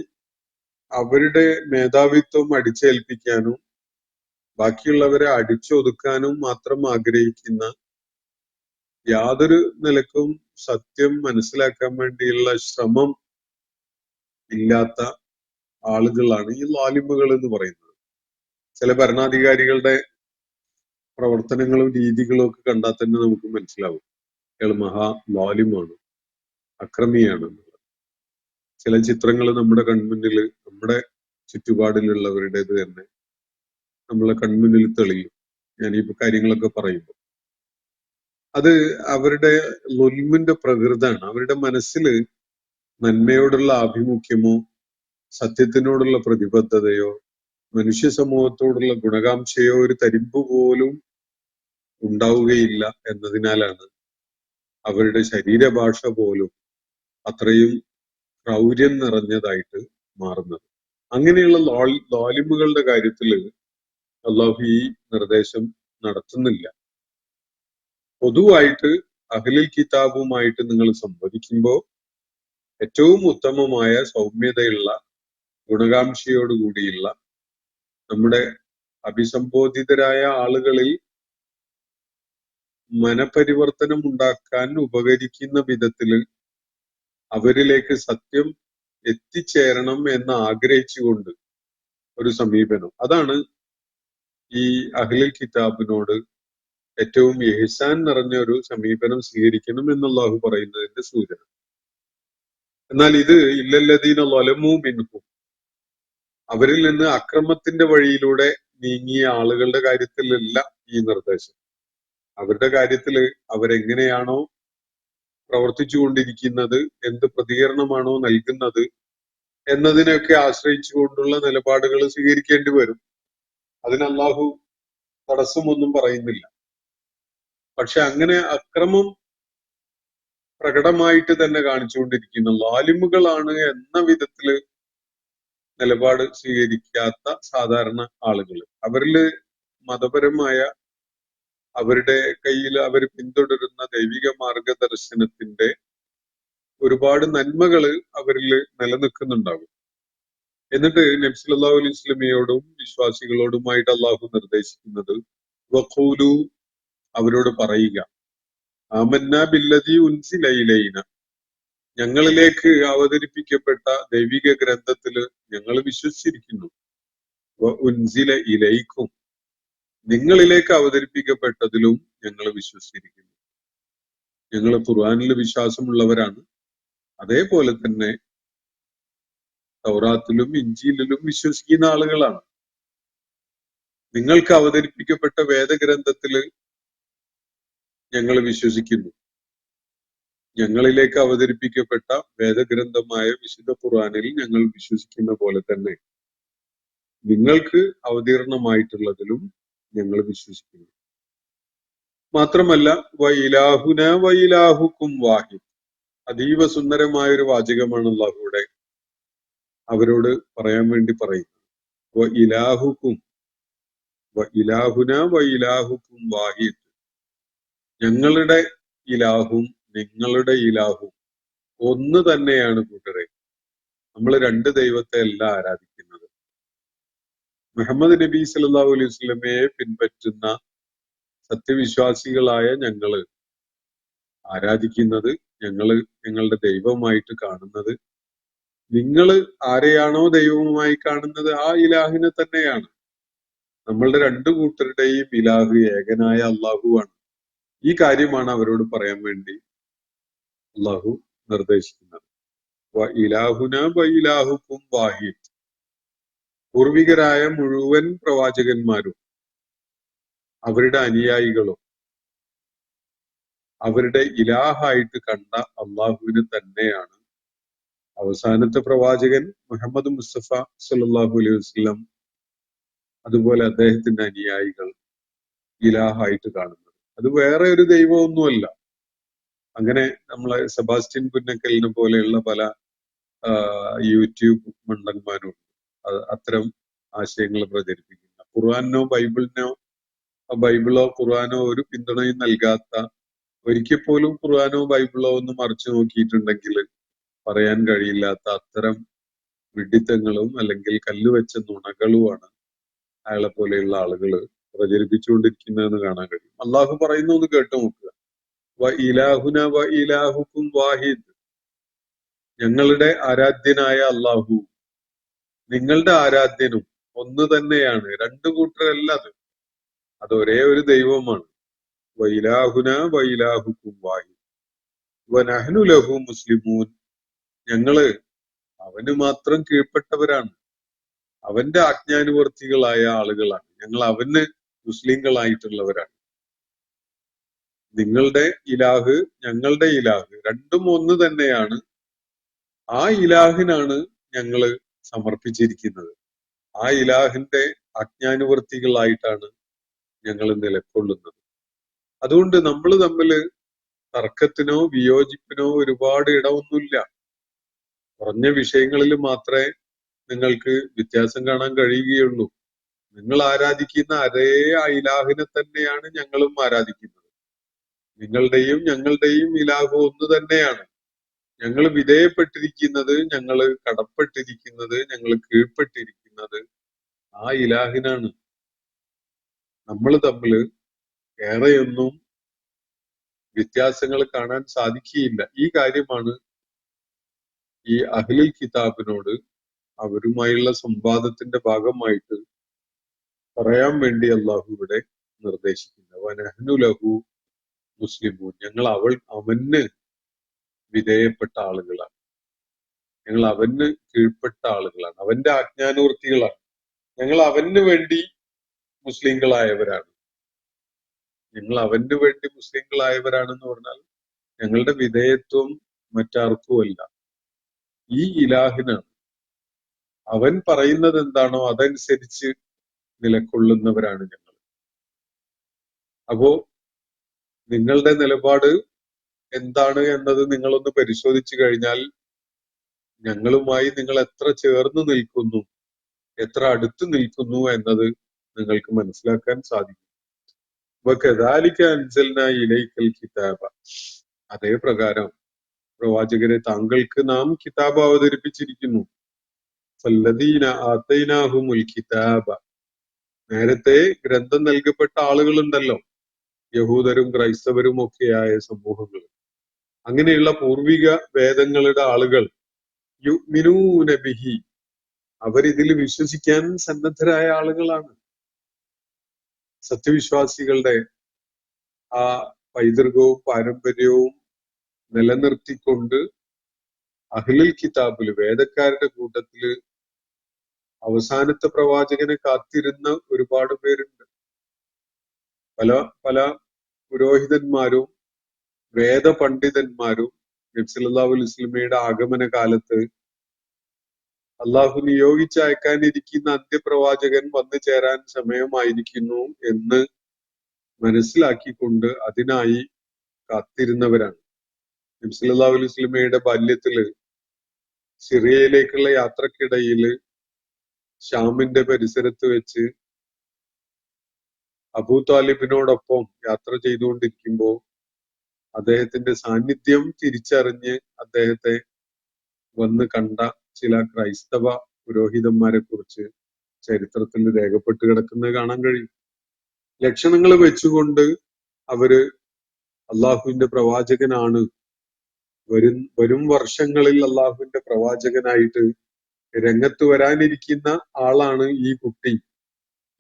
അവരുടെ മേധാവിത്വം അടിച്ചേൽപ്പിക്കാനും ബാക്കിയുള്ളവരെ അടിച്ചൊതുക്കാനും മാത്രം ആഗ്രഹിക്കുന്ന, യാതൊരു നിലക്കും സത്യം മനസ്സിലാക്കാൻ വേണ്ടിയുള്ള ശ്രമം ഇല്ലാത്ത ആളുകളാണ് ഈ ലാലിമുകൾ എന്ന് പറയുന്നത്. ചില ഭരണാധികാരികളുടെ പ്രവർത്തനങ്ങളും രീതികളും ഒക്കെ കണ്ടാൽ തന്നെ നമുക്ക് മനസ്സിലാവും അയാൾ മഹാ ലാലിമാണ്, അക്രമിയാണ് എന്നുള്ളത്. ചില ചിത്രങ്ങൾ നമ്മുടെ കൺമുന്നിൽ, നമ്മുടെ ചുറ്റുപാടിലുള്ളവരുടേത് തന്നെ നമ്മളെ കൺമുന്നിൽ തെളിയും. ഞാൻ ഈ കാര്യങ്ങളൊക്കെ പറയുമ്പോൾ അത് അവരുടെ ലുൽമിന്റെ പ്രകൃതാണ്. അവരുടെ മനസ്സിൽ നന്മയോടുള്ള ആഭിമുഖ്യമോ സത്യത്തിനോടുള്ള പ്രതിബദ്ധതയോ മനുഷ്യ സമൂഹത്തോടുള്ള ഗുണകാംക്ഷയോ ഒരു തരിമ്പ് പോലും ഉണ്ടാവുകയില്ല എന്നതിനാലാണ് അവരുടെ ശരീരഭാഷ പോലും അത്രയും ക്രൗര്യം നിറഞ്ഞതായിട്ട് മാറുന്നത്. അങ്ങനെയുള്ള ലാലിമുകളുടെ കാര്യത്തിൽ അള്ളാഹു ഈ നിർദ്ദേശം നടത്തുന്നില്ല. പൊതുവായിട്ട് അഹ്ലുൽ കിതാബുമായിട്ട് നിങ്ങൾ സംവദിക്കുമ്പോൾ ഏറ്റവും ഉത്തമമായ സൗമ്യതയുള്ള ഗുണകാംക്ഷയോടുകൂടിയുള്ള നമ്മുടെ അഭിസംബോധിതരായ ആളുകളിൽ മനപരിവർത്തനം ഉണ്ടാക്കാൻ ഉപകരിക്കുന്ന വിധത്തിൽ അവരിലേക്ക് സത്യം എത്തിച്ചേരണം എന്ന് ആഗ്രഹിച്ചുകൊണ്ട് ഒരു സമീപനം, അതാണ് ഈ അഹ്ലുൽ കിതാബിനോട് ഏറ്റവും ഇഹ്സാൻ നിറഞ്ഞ ഒരു സമീപനം സ്വീകരിക്കണം എന്നുള്ളാഹു പറയുന്നതിന്റെ സൂചന. എന്നാൽ ഇത് ഇല്ലല്ലദീന ളലമൂ മിൻഹും, അവരിൽ നിന്ന് അക്രമത്തിന്റെ വഴിയിലൂടെ നീങ്ങിയ ആളുകളുടെ കാര്യത്തിലല്ല ഈ നിർദ്ദേശം. അവരുടെ കാര്യത്തിൽ അവരെങ്ങനെയാണോ പ്രവർത്തിച്ചുകൊണ്ടിരിക്കുന്നത്, എന്ത് പ്രതികരണമാണോ നൽകുന്നത് എന്നതിനെയൊക്കെ ആശ്രയിച്ചുകൊണ്ടുള്ള നിലപാടുകൾ സ്വീകരിക്കേണ്ടി വരും. അതിന് അല്ലാഹു തടസ്സമൊന്നും പറയുന്നില്ല. പക്ഷെ അങ്ങനെ അക്രമം പ്രകടമായിട്ട് തന്നെ കാണിച്ചുകൊണ്ടിരിക്കുന്ന ലാലിമുകളാണ് എന്ന വിധത്തില് നിലപാട് സ്വീകരിക്കാത്ത സാധാരണ ആളുകൾ, അവരില് മതപരമായ അവരുടെ കയ്യിൽ അവർ പിന്തുടരുന്ന ദൈവിക മാർഗദർശനത്തിന്റെ ഒരുപാട് നന്മകള് അവരിൽ നിലനിൽക്കുന്നുണ്ടാകും. എന്നിട്ട് നബി സല്ലല്ലാഹു അലൈഹി വസല്ലമയോടും വിശ്വാസികളോടുമായിട്ട് അള്ളാഹു നിർദ്ദേശിക്കുന്നത് വഖൂലു, അവരോട് പറയുക, ആമന്നാ ബില്ലദീ ഉൻസില ഇലൈന, ഞങ്ങളിലേക്ക് അവതരിപ്പിക്കപ്പെട്ട ദൈവിക ഗ്രന്ഥത്തില് ഞങ്ങൾ വിശ്വസിച്ചിരിക്കുന്നു. ഉൻസില ഇലൈക്കും, നിങ്ങളിലേക്ക് അവതരിപ്പിക്കപ്പെട്ടതിലും ഞങ്ങൾ വിശ്വസിച്ചിരിക്കുന്നു. ഞങ്ങൾ ഖുർആനിൽ വിശ്വാസമുള്ളവരാണ്. അതേപോലെ തന്നെ തൗറാത്തിലും ഇഞ്ചീലിലും വിശ്വസിക്കുന്ന ആളുകളാണ്. നിങ്ങൾക്ക് അവതരിപ്പിക്കപ്പെട്ട വേദഗ്രന്ഥത്തില് ഞങ്ങൾ വിശ്വസിക്കുന്നു. ഞങ്ങളിലേക്ക് അവതരിപ്പിക്കപ്പെട്ട വേദഗ്രന്ഥമായ വിശുദ്ധ ഖുർആനിൽ ഞങ്ങൾ വിശ്വസിക്കുന്ന പോലെ തന്നെ നിങ്ങൾക്ക് അവതീർണമായിട്ടുള്ളതിലും ഞങ്ങൾ വിശ്വസിക്കുന്നു. മാത്രമല്ല വഇലാഹുന വഇലാഹുക്കും വാഹിദ്, അതീവ സുന്ദരമായ ഒരു വാചകമാണ് അല്ലാഹുവിടെ അവരോട് പറയാൻ വേണ്ടി പറയുന്നത്. വഇലാഹുക്കും വഇലാഹുന വഇലാഹുക്കും വാഹിദ്, ഞങ്ങളുടെ ഇലാഹും നിങ്ങളുടെ ഇലാഹും ഒന്ന് തന്നെയാണ് കൂട്ടരെ. നമ്മൾ രണ്ട് ദൈവത്തെ അല്ല ആരാധിക്കുന്നത്. മുഹമ്മദ് നബി സല്ലല്ലാഹു അലൈഹി വസല്ലമയെ പിൻപറ്റുന്ന സത്യവിശ്വാസികളായ ഞങ്ങള് ആരാധിക്കുന്നത്, ഞങ്ങളുടെ ദൈവമായിട്ട് കാണുന്നത്, നിങ്ങൾ ആരെയാണോ ദൈവമായി കാണുന്നത് ആ ഇലാഹിനെ തന്നെയാണ്. നമ്മളുടെ രണ്ടു കൂട്ടരുടെയും ഇലാഹ് ഏകനായ അള്ളാഹുവാണ്. ഈ കാര്യമാണ് അവരോട് പറയാൻ വേണ്ടി അള്ളാഹു നിർദ്ദേശിക്കുന്നത്. ഇലാഹുന വഇലാഹുക്കും വാഹിദ്, പൂർവികരായ മുഴുവൻ പ്രവാചകന്മാരും അവരുടെ അനുയായികളും അവരുടെ ഇലാഹായിട്ട് കണ്ട അള്ളാഹുവിനെ തന്നെയാണ് അവസാനത്തെ പ്രവാചകൻ മുഹമ്മദ് മുസ്തഫ സല്ലല്ലാഹു അലൈഹി വസല്ലം, അതുപോലെ അദ്ദേഹത്തിന്റെ അനുയായികൾ ഇലാഹായിട്ട് കാണുന്നത്. അത് വേറെ ഒരു ദൈവമൊന്നുമല്ല. അങ്ങനെ നമ്മളെ സെബാസ്റ്റ്യൻ പുന്നക്കലിനെ പോലെയുള്ള പല യൂട്യൂബ് മണ്ടന്മാരും അത്തരം ആശയങ്ങൾ പ്രചരിപ്പിക്കുന്ന, ബൈബിളോ ഖുർആനോ ഒരു പിന്തുണയും നൽകാത്ത, ഒരിക്കൽ പോലും ഖുർആനോ ബൈബിളോ ഒന്ന് മറിച്ചു നോക്കിയിട്ടുണ്ടെങ്കിൽ പറയാൻ കഴിയില്ലാത്ത അത്തരം വിഡ്ഢിത്തങ്ങളും അല്ലെങ്കിൽ കല്ലുവെച്ച നുണകളുമാണ് അയാളെ പോലെയുള്ള ആളുകൾ പ്രചരിപ്പിച്ചുകൊണ്ടിരിക്കുന്നതെന്ന് കാണാൻ കഴിയും. അള്ളാഹു പറയുന്നു എന്ന് കേട്ടു നോക്കുക. ഇലാഹുന വ ഇലാഹുക്കും വാഹിദ്, ഞങ്ങളുടെ ആരാധ്യനായ അള്ളാഹു നിങ്ങളുടെ ആരാധ്യനും ഒന്ന് തന്നെയാണ്. രണ്ടു കൂട്ടരല്ല, അത് ഒരേ ഒരു ദൈവമാണ്. വൈലാഹുന വൈലാഹുക്കും വാഹിദ് വനഹ്നു ലഹു മുസ്ലിമൂൻ, ഞങ്ങള് അവന് മാത്രം കീഴ്പ്പെട്ടവരാണ്, അവന്റെ ആജ്ഞാനുവർത്തികളായ ആളുകളാണ്, ഞങ്ങൾ അവന് മുസ്ലിങ്ങളായിട്ടുള്ളവരാണ്. നിങ്ങളുടെ ഇലാഹ് ഞങ്ങളുടെ ഇലാഹ് രണ്ടും ഒന്ന് തന്നെയാണ്. ആ ഇലാഹിനാണ് ഞങ്ങള് സമർപ്പിച്ചിരിക്കുന്നത്. ആ ഇലാഹിന്റെ ആജ്ഞാനുവർത്തികളായിട്ടാണ് ഞങ്ങൾ നിലകൊള്ളുന്നത്. അതുകൊണ്ട് നമ്മൾ തമ്മില് തർക്കത്തിനോ വിയോജിപ്പിനോ ഒരുപാട് ഇടമൊന്നുമില്ല. കുറഞ്ഞ വിഷയങ്ങളിൽ മാത്രമേ നിങ്ങൾക്ക് വ്യത്യാസം കാണാൻ കഴിയുകയുള്ളൂ. നിങ്ങൾ ആരാധിക്കുന്ന അതേ ആ ഇലാഹിനെ തന്നെയാണ് ഞങ്ങളും ആരാധിക്കുന്നത്. നിങ്ങളുടെയും ഞങ്ങളുടെയും ഇലാഹ് ഒന്ന് തന്നെയാണ്. ഞങ്ങൾ വിധേയപ്പെട്ടിരിക്കുന്നത്, ഞങ്ങൾ കടപ്പെട്ടിരിക്കുന്നത്, ഞങ്ങൾ കീഴ്പ്പെട്ടിരിക്കുന്നത് ആ ഇലാഹിനാണ്. നമ്മൾ തമ്മിൽ ഏറെയൊന്നും വ്യത്യാസങ്ങൾ കാണാൻ സാധിക്കുകയില്ല. ഈ കാര്യമാണ് ഈ അഹ്ലുൽ കിതാബിനോട് അവരുമായുള്ള സംവാദത്തിന്റെ ഭാഗമായിട്ട് പറയാൻ വേണ്ടി അള്ളാഹു ഇവിടെ നിർദ്ദേശിക്കുന്നത്. വനഹ്നു ലഹു മുസ്ലിമൂൻ, ഞങ്ങൾ അവന് വിധേയപ്പെട്ട ആളുകളാണ്, ഞങ്ങൾ അവന് കീഴ്പ്പെട്ട ആളുകളാണ്, അവന്റെ ആജ്ഞാനൂർത്തികളാണ്, ഞങ്ങൾ അവന് വേണ്ടി മുസ്ലിങ്ങളായവരാണ്. ഞങ്ങൾ അവന് വേണ്ടി മുസ്ലിങ്ങളായവരാണെന്ന് പറഞ്ഞാൽ ഞങ്ങളുടെ വിധേയത്വം മറ്റാർക്കുമല്ല, ഈ ഇലാഹിനാണ്. അവൻ പറയുന്നത് എന്താണോ അതനുസരിച്ച് നിലകൊള്ളുന്നവരാണ് ഞങ്ങൾ. അപ്പോ നിങ്ങളുടെ നിലപാട് എന്താണ് എന്നത് നിങ്ങളൊന്ന് പരിശോധിച്ചു കഴിഞ്ഞാൽ ഞങ്ങളുമായി നിങ്ങൾ എത്ര ചേർന്ന് നിൽക്കുന്നു, എത്ര അടുത്ത് നിൽക്കുന്നു എന്നത് നിങ്ങൾക്ക് മനസ്സിലാക്കാൻ സാധിക്കും. വകദാലിക അൻസൽനാ ഇലൈക്കൽ കിതാബ, അതേ പ്രകാരം പ്രവാചകരെ താങ്കൾക്ക് നാം കിതാബ് അവതരിപ്പിച്ചിരിക്കുന്നു. ഫല്ലദീന ആതൈനാഹുമുൽ കിതാബ, നേരത്തെ ഗ്രന്ഥം നൽകപ്പെട്ട ആളുകളുണ്ടല്ലോ, യഹൂദരും ക്രൈസ്തവരും ഒക്കെയായ സമൂഹങ്ങൾ, അങ്ങനെയുള്ള പൂർവിക വേദങ്ങളുടെ ആളുകൾ യുഅ്മിനൂന ബിഹി, അവരിതിൽ വിശ്വസിക്കാൻ സന്നദ്ധരായ ആളുകളാണ്. സത്യവിശ്വാസികളുടെ ആ പൈതൃകവും പാരമ്പര്യവും നിലനിർത്തിക്കൊണ്ട് അഹ്ലുൽ കിതാബില്, വേദക്കാരുടെ കൂട്ടത്തില് അവസാനത്തെ പ്രവാചകനെ കാത്തിരുന്ന ഒരുപാട് പേരുണ്ട്. പല പല പുരോഹിതന്മാരും വേദ പണ്ഡിതന്മാരും നബി സല്ലല്ലാഹു അലൈഹി വസല്ലമയുടെ ആഗമന കാലത്ത് അള്ളാഹു നിയോഗിച്ചയക്കാനിരിക്കുന്ന അന്ത്യപ്രവാചകൻ വന്നു ചേരാൻ സമയമായിരിക്കുന്നു എന്ന് മനസ്സിലാക്കിക്കൊണ്ട് അതിനായി കാത്തിരുന്നവരാണ്. നബി സല്ലല്ലാഹു അലൈഹി വസല്ലമയുടെ ബാല്യത്തില് സിറിയയിലേക്കുള്ള യാത്രക്കിടയില് ഷാമിന്റെ പരിസരത്ത് വെച്ച് അബൂ താലിബിനോടൊപ്പം യാത്ര ചെയ്തുകൊണ്ടിരിക്കുമ്പോൾ അദ്ദേഹത്തിന്റെ സാന്നിധ്യം തിരിച്ചറിഞ്ഞ് അദ്ദേഹത്തെ വന്ന് കണ്ട ചില ക്രൈസ്തവ പുരോഹിതന്മാരെ കുറിച്ച് ചരിത്രത്തിൽ രേഖപ്പെട്ട് കിടക്കുന്നത് കാണാൻ കഴിയും. ലക്ഷണങ്ങൾ വെച്ചുകൊണ്ട് അവര് അള്ളാഹുവിന്റെ പ്രവാചകനാണ്, വരും വർഷങ്ങളിൽ അള്ളാഹുവിന്റെ പ്രവാചകനായിട്ട് രംഗത്ത് വരാനിരിക്കുന്ന ആളാണ് ഈ കുട്ടി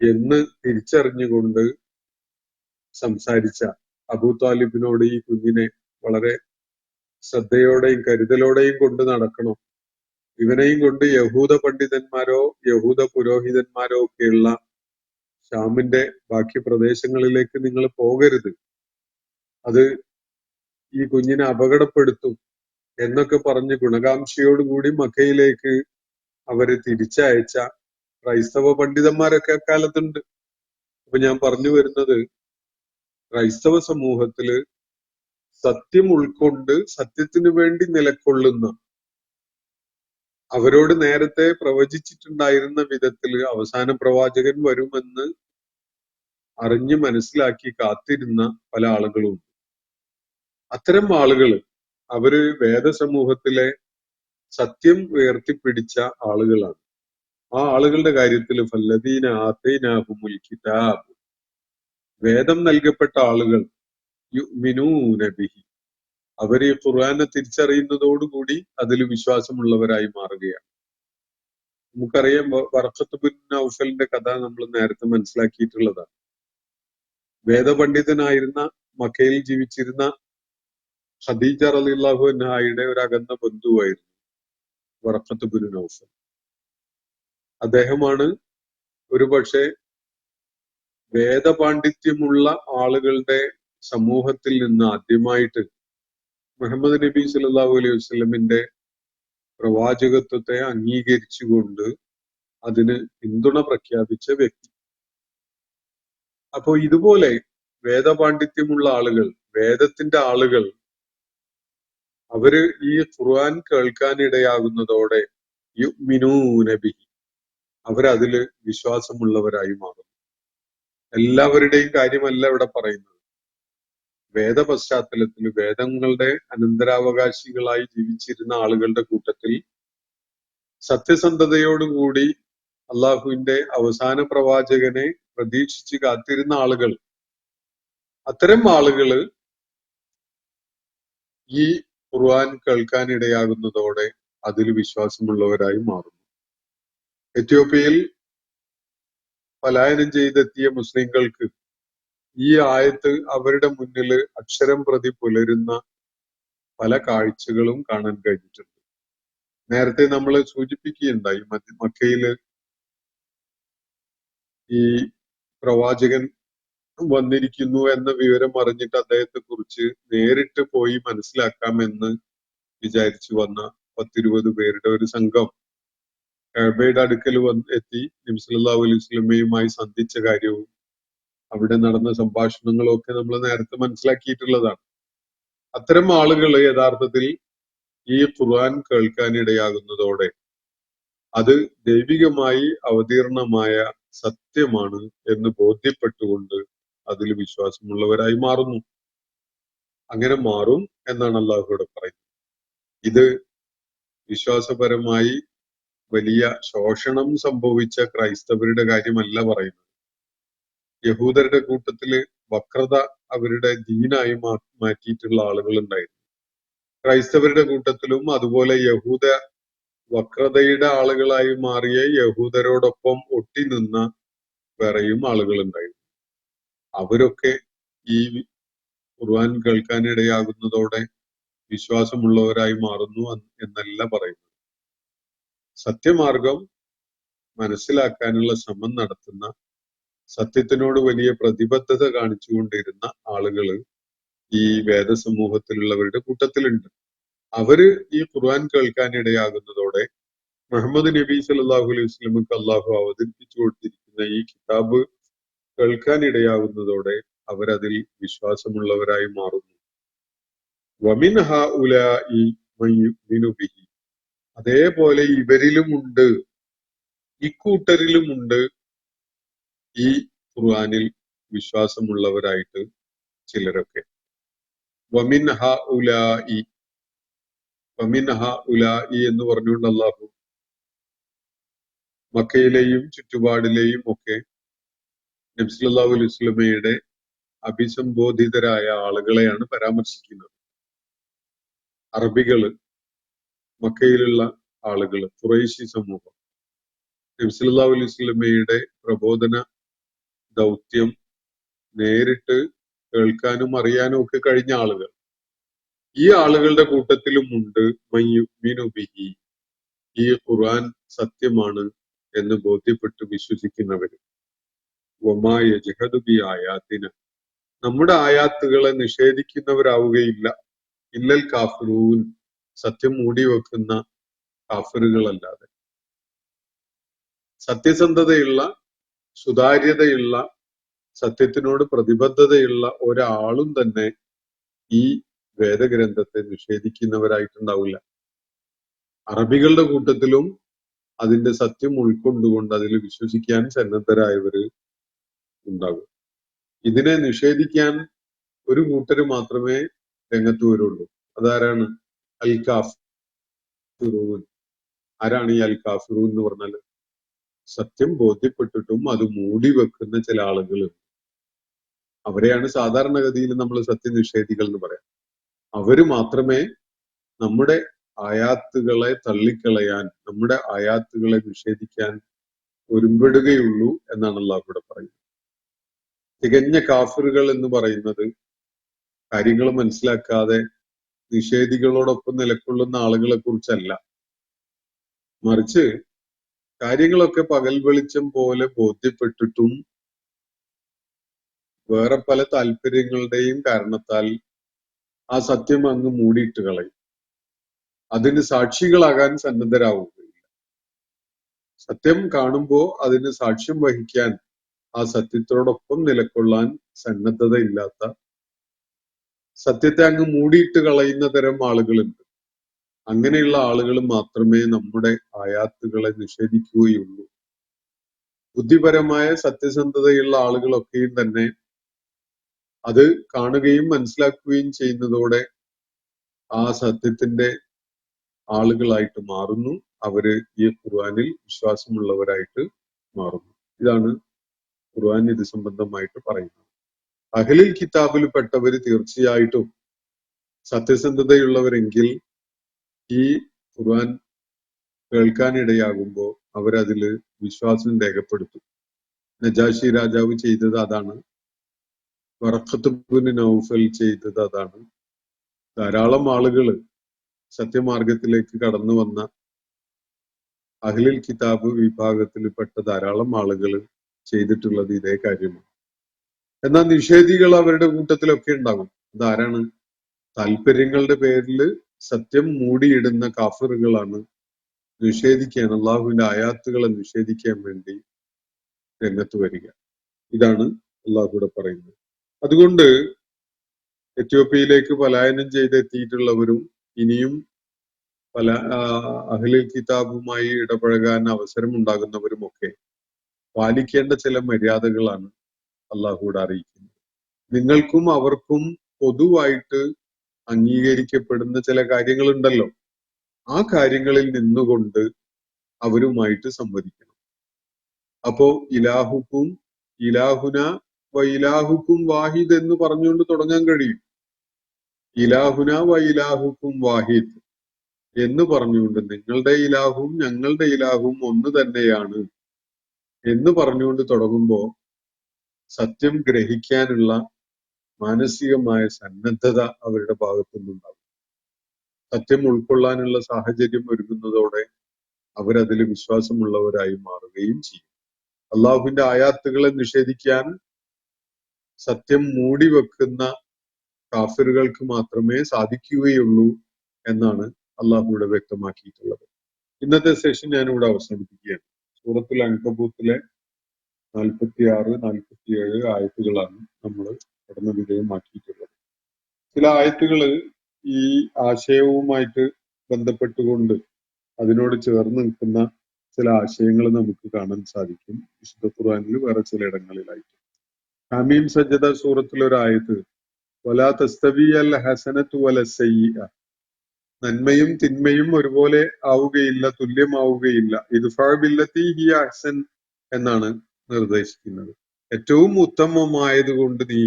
എന്ന് തിരിച്ചറിഞ്ഞുകൊണ്ട് സംസാരിച്ച അബൂ താലിബിനോട് ഈ കുഞ്ഞിനെ വളരെ ശ്രദ്ധയോടെയും കരുതലോടെയും കൊണ്ട് നടക്കണം, ഇവനെയും കൊണ്ട് യഹൂദ പണ്ഡിതന്മാരോ യഹൂദ പുരോഹിതന്മാരോ ഒക്കെയുള്ള ഷാമിന്റെ ബാക്കി പ്രദേശങ്ങളിലേക്ക് നിങ്ങൾ പോകരുത്, അത് ഈ കുഞ്ഞിനെ അപകടപ്പെടുത്തും എന്നൊക്കെ പറഞ്ഞ് ഗുണകാംക്ഷയോടുകൂടി മക്കയിലേക്ക് അവര് തിരിച്ചയച്ച ക്രൈസ്തവ പണ്ഡിതന്മാരൊക്കെ അക്കാലത്തുണ്ട്. അപ്പൊ ഞാൻ പറഞ്ഞു വരുന്നത്, ക്രൈസ്തവ സമൂഹത്തില് സത്യം ഉൾക്കൊണ്ട് സത്യത്തിനു വേണ്ടി നിലകൊള്ളുന്ന, അവരോട് നേരത്തെ പ്രവചിച്ചിട്ടുണ്ടായിരുന്ന വിധത്തില് അവസാന പ്രവാചകൻ വരുമെന്ന് അറിഞ്ഞ് മനസ്സിലാക്കി കാത്തിരുന്ന പല ആളുകളും. അത്തരം ആളുകൾ അവര് വേദസമൂഹത്തിലെ സത്യം ഉയർത്തിപ്പിടിച്ച ആളുകളാണ്. ആ ആളുകളുടെ കാര്യത്തിൽ ഫല്ലദീന ആതൈനാഹുമുൽ കിതാബ്, വേദം നൽകപ്പെട്ട ആളുകൾ യുഅ്മിനൂന ബിഹി, അവര് ഈ ഖുർആനെ തിരിച്ചറിയുന്നതോടുകൂടി അതിൽ വിശ്വാസമുള്ളവരായി മാറുകയാണ്. നമുക്കറിയാം വറഖത്ത് ബിൻ നൗഫലിന്റെ കഥ നമ്മൾ നേരത്തെ മനസ്സിലാക്കിയിട്ടുള്ളതാണ്. വേദപണ്ഡിതനായിരുന്ന മക്കയിൽ ജീവിച്ചിരുന്ന ഖദീജ റളിയല്ലാഹു അൻഹായുടെ ഒരു അകന്ന ബന്ധുവായിരുന്നു വറഖത്ത് ബിൻ നൗഫൽ. അദ്ദേഹമാണ് ഒരുപക്ഷെ വേദപാണ്ഡിത്യമുള്ള ആളുകളുടെ സമൂഹത്തിൽ നിന്ന് ആദ്യമായിട്ട് മുഹമ്മദ് നബി സല്ലല്ലാഹു അലൈഹി വസല്ലമിന്റെ പ്രവാചകത്വത്തെ അംഗീകരിച്ചുകൊണ്ട് അതിന് പിന്തുണ പ്രഖ്യാപിച്ച വ്യക്തി. അപ്പോ ഇതുപോലെ വേദപാണ്ഡിത്യമുള്ള ആളുകൾ, വേദത്തിന്റെ ആളുകൾ അവര് ഈ ഖുർആൻ കേൾക്കാനിടയാകുന്നതോടെ യുഅ്മിനൂന ബിഹി, അവരതില് വിശ്വാസമുള്ളവരായി മാറും. എല്ലാവരുടെയും കാര്യമല്ല ഇവിടെ പറയുന്നത്. വേദ പശ്ചാത്തലത്തിൽ വേദങ്ങളുടെ അനന്തരാവകാശികളായി ജീവിച്ചിരുന്ന ആളുകളുടെ കൂട്ടത്തിൽ സത്യസന്ധതയോടുകൂടി അള്ളാഹുവിന്റെ അവസാന പ്രവാചകനെ പ്രതീക്ഷിച്ച് കാത്തിരുന്ന ആളുകൾ, അത്തരം ആളുകള് ഈ ഖുർആൻ കേൾക്കാനിടയാകുന്നതോടെ അതിൽ വിശ്വാസമുള്ളവരായി മാറുന്നു. എത്യോപ്യയിൽ പലായനം ചെയ്തെത്തിയ മുസ്ലിങ്ങൾക്ക് ഈ ആയത്ത് അവരുടെ മുന്നിൽ അക്ഷരം പ്രതി പുലരുന്ന പല കാഴ്ചകളും കാണാൻ കഴിഞ്ഞിട്ടുണ്ട്. നേരത്തെ നമ്മൾ സൂചിപ്പിക്കുകയുണ്ടായി, മക്കയില് ഈ പ്രവാചകൻ വന്നിരിക്കുന്നു എന്ന വിവരം അറിഞ്ഞിട്ട് അദ്ദേഹത്തെ കുറിച്ച് നേരിട്ട് പോയി മനസ്സിലാക്കാമെന്ന് വിചാരിച്ചു വന്ന 10-20 പേരുടെ ഒരു സംഘം കഅബയുടെ അടുക്കൽ എത്തി നബി സല്ലല്ലാഹു അലൈഹി വസല്ലമയുമായി സന്ധിച്ച കാര്യവും അവിടെ നടന്ന സംഭാഷണങ്ങളും ഒക്കെ നമ്മൾ നേരത്തെ മനസ്സിലാക്കിയിട്ടുള്ളതാണ്. അത്തരം ആളുകൾ യഥാർത്ഥത്തിൽ ഈ ഖുർആൻ കേൾക്കാനിടയാകുന്നതോടെ അത് ദൈവികമായി അവതീർണമായ സത്യമാണ് എന്ന് ബോധ്യപ്പെട്ടുകൊണ്ട് അതിൽ വിശ്വാസമുള്ളവരായി മാറുന്നു. അങ്ങനെ മാറും എന്നാണ് അള്ളാഹു ഇവിടെ പറയുന്നത്. ഇത് വിശ്വാസപരമായി വലിയ ശോഷണം സംഭവിച്ച ക്രൈസ്തവരുടെ കാര്യമല്ല പറയുന്നത്. യഹൂദരുടെ കൂട്ടത്തില് വക്രത അവരുടെ ദീനായി മാറ്റിയിട്ടുള്ള ആളുകൾ ഉണ്ടായിരുന്നു. ക്രൈസ്തവരുടെ കൂട്ടത്തിലും അതുപോലെ യഹൂദ വക്രതയുടെ ആളുകളായി മാറിയ യഹൂദരോടൊപ്പം ഒട്ടി നിന്ന വേറെയും ആളുകൾ ഉണ്ടായിരുന്നു. അവരൊക്കെ ഈ ഖുർആൻ കേൾക്കാനിടയാകുന്നതോടെ വിശ്വാസമുള്ളവരായി മാറുന്നു എന്നല്ല പറയുന്നത്. സത്യമാർഗം മനസ്സിലാക്കാനുള്ള ശ്രമം നടത്തുന്ന, സത്യത്തിനോട് വലിയ പ്രതിബദ്ധത കാണിച്ചുകൊണ്ടിരുന്ന ആളുകള് ഈ വേദസമൂഹത്തിലുള്ളവരുടെ കൂട്ടത്തിലുണ്ട്. അവര് ഈ ഖുർആൻ കേൾക്കാനിടയാകുന്നതോടെ മുഹമ്മദ് നബി സല്ലല്ലാഹു അലൈഹി വസല്ലമക്ക് അള്ളാഹു അവതരിപ്പിച്ചു കൊടുത്തിരിക്കുന്ന ഈ കിതാബ് കേൾക്കാനിടയാകുന്നതോടെ അവരതിൽ വിശ്വാസമുള്ളവരായി മാറുന്നു. വമിൻ ഹഉലാഇ മൻ യുഅ്മിനു ബിഹി, അതേപോലെ ഇവരിലുമുണ്ട്, ഇക്കൂട്ടരിലുമുണ്ട് ഈ ഖുർആനിൽ വിശ്വാസമുള്ളവരായിട്ട് ചിലരൊക്കെ. വമിൻ ഹഉലാഇ, വമിൻ ഹഉലാഇ എന്ന് പറഞ്ഞുകൊണ്ട് അള്ളാഹു മക്കയിലെയും ചുറ്റുപാടിലെയും ഒക്കെ നബി സല്ലല്ലാഹു അലൈഹി വസല്ലമയുടെ അഭിസംബോധിതരായ ആളുകളെയാണ് പരാമർശിക്കുന്നത്. അറബികള്, മക്കയിലുള്ള ആളുകള്, ഖുറൈശി സമൂഹം, നബി സല്ലല്ലാഹു അലൈഹി വസല്ലമയുടെ പ്രബോധന ദൗത്യം നേരിട്ട് കേൾക്കാനും അറിയാനും ഒക്കെ കഴിഞ്ഞ ആളുകൾ. ഈ ആളുകളുടെ കൂട്ടത്തിലുമുണ്ട് മൻ യുഅ്മിനു ബിഹി, ഈ ഖുർആൻ സത്യമാണ് എന്ന് ബോധ്യപ്പെട്ട് വിശ്വസിക്കുന്നവര്. വമാ യജ്ഹദു ബി ആയാതിന, നമ്മുടെ ആയാത്തുകളെ നിഷേധിക്കുന്നവരാവുകയില്ല. ഇല്ലൽ കാഫിറൂൻ, സത്യം മൂടി വെക്കുന്ന കാഫിറുകളല്ലാതെ. സത്യസന്ധതയുള്ള, സുതാര്യതയുള്ള, സത്യത്തിനോട് പ്രതിബദ്ധതയുള്ള ഒരാളും തന്നെ ഈ വേദഗ്രന്ഥത്തെ നിഷേധിക്കുന്നവരായിട്ടുണ്ടാവില്ല. അറബികളുടെ കൂട്ടത്തിലും അതിന്റെ സത്യം ഉൾക്കൊണ്ടുകൊണ്ട് അതിൽ വിശ്വസിക്കാൻ സന്നദ്ധരായവര് ഉണ്ടാകും. ഇതിനെ നിഷേധിക്കാൻ ഒരു കൂട്ടര് മാത്രമേ രംഗത്ത് വരുള്ളൂ. അതാരാണ്? അൽ കാഫിറൂൻ. ആരാണ് ഈ അൽ കാഫിറൂൻ എന്ന് പറഞ്ഞാൽ? സത്യം ബോധ്യപ്പെട്ടിട്ടും അത് മൂടി വെക്കുന്ന ചില ആളുകൾ. അവരെയാണ് സാധാരണഗതിയിൽ നമ്മൾ സത്യനിഷേധികൾ എന്ന് പറയാം. അവര് മാത്രമേ നമ്മുടെ ആയാത്തുകളെ തള്ളിക്കളയാൻ, നമ്മുടെ ആയാത്തുകളെ നിഷേധിക്കാൻ ഒരുമ്പെടുകയുള്ളൂ എന്നാണ് അല്ലാഹു ഇവിടെ പറയുന്നത്. തികഞ്ഞ കാഫിറുകൾ എന്ന് പറയുന്നത് കാര്യങ്ങൾ മനസ്സിലാക്കാതെ നിഷേധികളോടൊപ്പം നിലകൊള്ളുന്ന ആളുകളെ കുറിച്ചല്ല, മറിച്ച് കാര്യങ്ങളൊക്കെ പകൽ വെളിച്ചം പോലെ ബോധ്യപ്പെട്ടിട്ടും വേറെ പല താല്പര്യങ്ങളുടെയും കാരണത്താൽ ആ സത്യം അങ്ങ് മൂടിയിട്ട് കളയും. അതിന് സാക്ഷികളാകാൻ സന്നദ്ധരാവുകയില്ല. സത്യം കാണുമ്പോൾ അതിന് സാക്ഷ്യം വഹിക്കാൻ, ആ സത്യത്തോടൊപ്പം നിലകൊള്ളാൻ സന്നദ്ധതയില്ലാത്ത, സത്യത്തെ അങ്ങ് മൂടിയിട്ട് കളയുന്ന തരം ആളുകളുണ്ട്. അങ്ങനെയുള്ള ആളുകൾ മാത്രമേ നമ്മുടെ ആയാത്തുകളെ നിഷേധിക്കുകയുള്ളൂ. ബുദ്ധിപരമായ സത്യസന്ധതയുള്ള ആളുകളൊക്കെയും തന്നെ അത് കാണുകയും മനസ്സിലാക്കുകയും ചെയ്യുന്നതോടെ ആ സത്യത്തിന്റെ ആളുകളായിട്ട് മാറുന്നു. അവര് ഈ ഖുർആനിൽ വിശ്വാസമുള്ളവരായിട്ട് മാറുന്നു. ഇതാണ് ഖുർആൻ ഇത് സംബന്ധമായിട്ട് പറയുന്നത്. അഹ്ലുൽ കിതാബിൽ പെട്ടവര് തീർച്ചയായിട്ടും സത്യസന്ധതയുള്ളവരെങ്കിൽ ഈ ഖുർആൻ കേൾക്കാനിടയാകുമ്പോൾ അവരതില് വിശ്വാസം രേഖപ്പെടുത്തും. നജാഷി രാജാവ് ചെയ്തത് അതാണ്. വറഖത്ത് ഇബ്നു നൗഫൽ ചെയ്തത് അതാണ്. ധാരാളം ആളുകൾ സത്യമാർഗത്തിലേക്ക് കടന്നു വന്ന അഹ്ലുൽ കിതാബ് വിഭാഗത്തിൽപ്പെട്ട ധാരാളം ആളുകൾ ചെയ്തിട്ടുള്ളത് ഇതേ കാര്യമാണ്. എന്നാൽ നിഷേധികൾ അവരുടെ കൂട്ടത്തിലൊക്കെ ഉണ്ടാകും. അതാരാണ്? താല്പര്യങ്ങളുടെ പേരിൽ സത്യം മൂടിയിടുന്ന കാഫിറുകളാണ് നിഷേധിക്കാൻ, അള്ളാഹുവിന്റെ ആയാത്തുകളെ നിഷേധിക്കാൻ വേണ്ടി രംഗത്ത് വരിക. ഇതാണ് അള്ളാഹുവിടെ പറയുന്നത്. അതുകൊണ്ട് എത്യോപ്യയിലേക്ക് പലായനം ചെയ്തെത്തിയിട്ടുള്ളവരും ഇനിയും പല അഹ്ലുൽ കിതാബുമായി ഇടപഴകാൻ അവസരം ഉണ്ടാകുന്നവരുമൊക്കെ പാലിക്കേണ്ട ചില മര്യാദകളാണ് അള്ളാഹുവിടെ അറിയിക്കുന്നത്. നിങ്ങൾക്കും അവർക്കും പൊതുവായിട്ട് അംഗീകരിക്കപ്പെടുന്ന ചില കാര്യങ്ങളുണ്ടല്ലോ, ആ കാര്യങ്ങളിൽ നിന്നുകൊണ്ട് അവരുമായിട്ട് സംവദിക്കണം. അപ്പോ ഇലാഹുന വ ഇലാഹുക്കും വാഹിദ് എന്ന് പറഞ്ഞുകൊണ്ട് തുടങ്ങാൻ കഴിയും. ഇലാഹുന വ ഇലാഹുക്കും വാഹിദ് എന്ന് പറഞ്ഞുകൊണ്ട് നിങ്ങളുടെ ഇലാഹും ഞങ്ങളുടെ ഇലാഹും ഒന്ന് തന്നെയാണ് എന്ന് പറഞ്ഞുകൊണ്ട് തുടങ്ങുമ്പോ സത്യം ഗ്രഹിക്കാനുള്ള മാനസികമായ സന്നദ്ധത അവരുടെ ഭാഗത്തുനിന്നുണ്ടാകും. സത്യം ഉൾക്കൊള്ളാനുള്ള സാഹചര്യം ഒരുങ്ങുന്നതോടെ അവരതിൽ വിശ്വാസമുള്ളവരായി മാറുകയും ചെയ്യും. അള്ളാഹുവിന്റെ ആയാത്തുകളെ നിഷേധിക്കാൻ സത്യം മൂടിവെക്കുന്ന കാഫിറുകൾക്ക് മാത്രമേ സാധിക്കുകയുള്ളൂ എന്നാണ് അള്ളാഹുവിടെ വ്യക്തമാക്കിയിട്ടുള്ളത്. ഇന്നത്തെ സെഷൻ ഞാനിവിടെ അവസാനിപ്പിക്കുകയാണ്. സൂറത്തുൽ അൻകബൂത്തിലെ 46, 47 ആയത്തുകളാണ് നമ്മൾ പഠന വിധേയമാക്കിയിട്ടുള്ളത്. ചില ആയത്തുകള് ഈ ആശയവുമായിട്ട് ബന്ധപ്പെട്ടുകൊണ്ട് അതിനോട് ചേർന്ന് നിൽക്കുന്ന ചില ആശയങ്ങൾ നമുക്ക് കാണാൻ സാധിക്കും വിശുദ്ധ ഖുർആനിൽ വേറെ ചിലയിടങ്ങളിലായിട്ട്. ഹമീം സജ്ജദ സൂറത്തിലൊരായത്ത് വലാ തസ്തവി അൽ ഹസനത്തു വല സയ്യിഅ, നന്മയും തിന്മയും ഒരുപോലെ ആവുകയില്ല, തുല്യമാവുകയില്ല. ഇദ്ഫഅ ബില്ലത്തി ഹിയ അഹ്സൻ എന്നാണ് നിർദ്ദേശിക്കുന്നത്. ഏറ്റവും ഉത്തമമായത് കൊണ്ട് നീ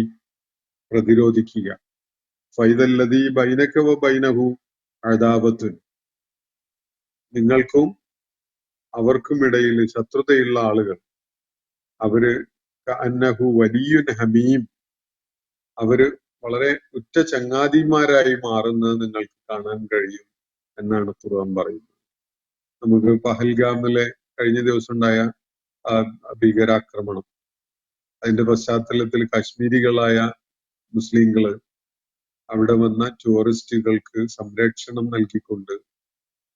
പ്രതിരോധിക്കുക. ഫൈദല്ലദീ ബൈനക വ ബൈനഹു അദാവത്തുൻ, നിങ്ങൾക്കും അവർക്കുമിടയിൽ ശത്രുതയുള്ള ആളുകൾ, അവര് കഅന്നഹു വലിയുൻ ഹമീം, അവര് വളരെ ഉറ്റ ചങ്ങാതിമാരായി മാറുന്നത് നിങ്ങൾക്ക് കാണാൻ കഴിയും എന്നാണ് ഖുർആൻ പറയുന്നത്. നമുക്ക് പഹൽഗാമിലെ കഴിഞ്ഞ ദിവസം ഉണ്ടായ ഭീകരാക്രമണം, അതിന്റെ പശ്ചാത്തലത്തിൽ കാശ്മീരികളായ മുസ്ലിങ്ങള് അവിടെ വന്ന ടൂറിസ്റ്റുകൾക്ക് സംരക്ഷണം നൽകിക്കൊണ്ട്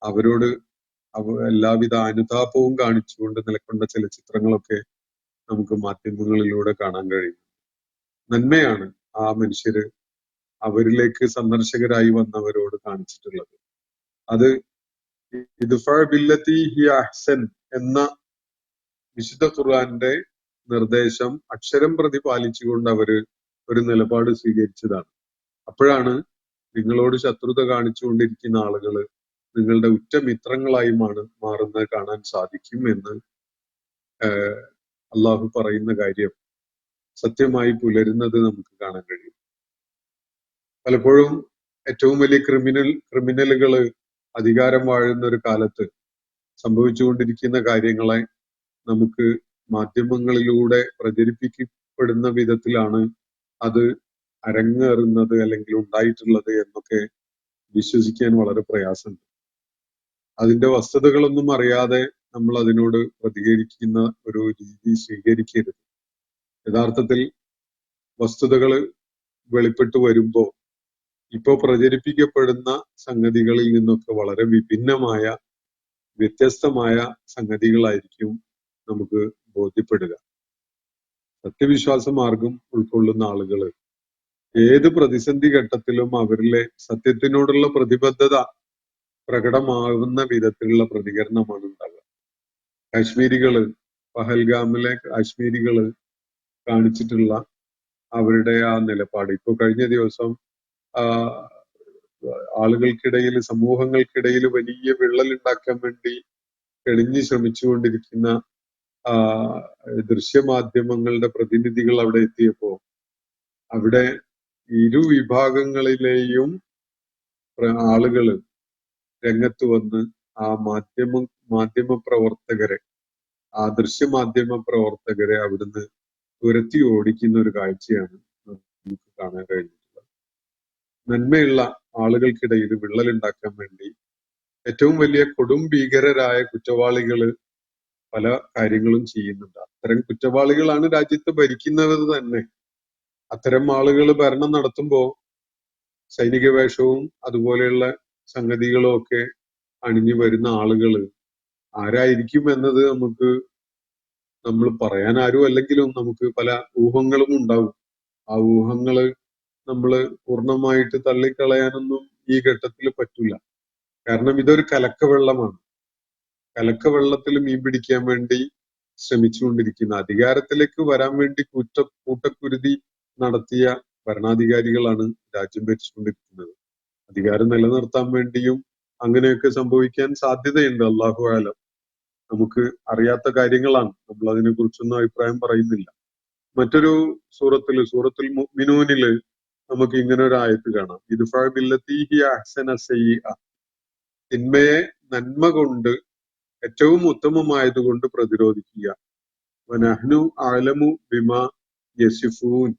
അവരോട് എല്ലാവിധ അനുതാപവും കാണിച്ചുകൊണ്ട് നിലകൊണ്ട ചില ചിത്രങ്ങളൊക്കെ നമുക്ക് മാധ്യമങ്ങളിലൂടെ കാണാൻ കഴിയും. നന്മയാണ് ആ മനുഷ്യര് അവരിലേക്ക് സന്ദർശകരായി വന്നവരോട് കാണിച്ചിട്ടുള്ളത്. അത് ഇദ്ഫഅ ബില്ലത്തി ഹിയ അഹ്സൻ എന്ന വിശുദ്ധ ഖുർആന്റെ നിർദ്ദേശം അക്ഷരം പ്രതി പാലിച്ചുകൊണ്ട് അവര് ഒരു നിലപാട് സ്വീകരിച്ചതാണ്. അപ്പോഴാണ് നിങ്ങളോട് ശത്രുത കാണിച്ചുകൊണ്ടിരിക്കുന്ന ആളുകള് നിങ്ങളുടെ ഉറ്റ മിത്രങ്ങളായി മാറുന്നത് കാണാൻ സാധിക്കും എന്ന് അള്ളാഹു പറയുന്ന കാര്യം സത്യമായി പുലരുന്നത് നമുക്ക് കാണാൻ കഴിയും. പലപ്പോഴും ഏറ്റവും വലിയ ക്രിമിനലുകള് അധികാരം വാഴുന്ന ഒരു കാലത്ത് സംഭവിച്ചുകൊണ്ടിരിക്കുന്ന കാര്യങ്ങളെ നമുക്ക് മാധ്യമങ്ങളിലൂടെ പ്രചരിപ്പിക്കപ്പെടുന്ന വിധത്തിലാണ് അത് അരങ്ങേറുന്നത് അല്ലെങ്കിൽ ഉണ്ടായിട്ടുള്ളത് എന്നൊക്കെ വിശ്വസിക്കാൻ വളരെ പ്രയാസമുണ്ട്. അതിന്റെ വസ്തുതകളൊന്നും അറിയാതെ നമ്മൾ അതിനോട് പ്രതികരിക്കുന്ന ഒരു രീതി സ്വീകരിക്കരുത്. യഥാർത്ഥത്തിൽ വസ്തുതകൾ വെളിപ്പെട്ടു വരുമ്പോ ഇപ്പോ പ്രചരിപ്പിക്കപ്പെടുന്ന സംഗതികളിൽ നിന്നൊക്കെ വളരെ വിഭിന്നമായ വ്യത്യസ്തമായ സംഗതികളായിരിക്കും നമുക്ക് ബോധ്യപ്പെടുക. സത്യവിശ്വാസ മാർഗം ഉൾക്കൊള്ളുന്ന ആളുകൾ ഏത് പ്രതിസന്ധി ഘട്ടത്തിലും അവരിലെ സത്യത്തിനോടുള്ള പ്രതിബദ്ധത പ്രകടമാകുന്ന വിധത്തിലുള്ള പ്രതികരണമാണ് ഉണ്ടാവുക. കാശ്മീരികള്, പഹൽഗാമിലെ കാശ്മീരികള് കാണിച്ചിട്ടുള്ള അവരുടെ ആ നിലപാട്, ഇപ്പൊ കഴിഞ്ഞ ദിവസം ആളുകൾക്കിടയിൽ, സമൂഹങ്ങൾക്കിടയിൽ വലിയ വിള്ളൽ ഉണ്ടാക്കാൻ വേണ്ടി തെളിഞ്ഞു ശ്രമിച്ചുകൊണ്ടിരിക്കുന്ന ദൃശ്യമാധ്യമങ്ങളുടെ പ്രതിനിധികൾ അവിടെ എത്തിയപ്പോ അവിടെ ഇരു വിഭാഗങ്ങളിലെയും ആളുകള് രംഗത്ത് വന്ന് ആ മാധ്യമ പ്രവർത്തകരെ, ആ ദൃശ്യമാധ്യമ പ്രവർത്തകരെ അവിടുന്ന് തുരത്തി ഓടിക്കുന്ന ഒരു കാഴ്ചയാണ് നമുക്ക് കാണാൻ കഴിഞ്ഞിട്ടുള്ളത്. നന്മയുള്ള ആളുകൾക്കിടയിൽ വിള്ളലുണ്ടാക്കാൻ വേണ്ടി ഏറ്റവും വലിയ കൊടും ഭീകരരായ കുറ്റവാളികള് പല കാര്യങ്ങളും ചെയ്യുന്നുണ്ട്. അത്തരം കുറ്റവാളികളാണ് രാജ്യത്ത് ഭരിക്കുന്നവർ തന്നെ. അത്തരം ആളുകൾ ഭരണം നടത്തുമ്പോ സൈനിക വേഷവും അതുപോലെയുള്ള സംഗതികളും ഒക്കെ അണിഞ്ഞു വരുന്ന ആളുകള് ആരായിരിക്കും എന്നത് നമ്മൾ പറയാൻ ആരും അല്ലെങ്കിലും നമുക്ക് പല ഊഹങ്ങളും ഉണ്ടാവും. ആ ഊഹങ്ങള് നമ്മള് പൂർണ്ണമായിട്ട് തള്ളിക്കളയാനൊന്നും ഈ ഘട്ടത്തിൽ പറ്റൂല. കാരണം ഇതൊരു കലക്കവെള്ളമാണ്. കലക്കവെള്ളത്തിൽ മീൻ പിടിക്കാൻ വേണ്ടി ശ്രമിച്ചുകൊണ്ടിരിക്കുന്ന, അധികാരത്തിലേക്ക് വരാൻ വേണ്ടി കൂട്ടക്കുരുതി നടത്തിയ ഭരണാധികാരികളാണ് രാജ്യം ഭരിച്ചുകൊണ്ടിരിക്കുന്നത്. അധികാരം നിലനിർത്താൻ വേണ്ടിയും അങ്ങനെയൊക്കെ സംഭവിക്കാൻ സാധ്യതയുണ്ട്. അല്ലാഹു ആലം. നമുക്ക് അറിയാത്ത കാര്യങ്ങളാണ്, നമ്മൾ അതിനെ കുറിച്ചൊന്നും അഭിപ്രായം പറയുന്നില്ല. മറ്റൊരു സൂറത്തുൽ മുഅ്മിനൂനില് നമുക്ക് ഇങ്ങനെ ഒരു ആയത്ത് കാണാം. ഇദ്ഫഅ ബില്ലത്തി ഹിയ അഹ്സന സയ്യിഅ, തിന്മയെ നന്മ കൊണ്ട് ഏറ്റവും ഉത്തമമായതുകൊണ്ട് പ്രതിരോധിക്കുക. വനഹ്നു അഅലമു ബിമാ യസിഫൂൻ,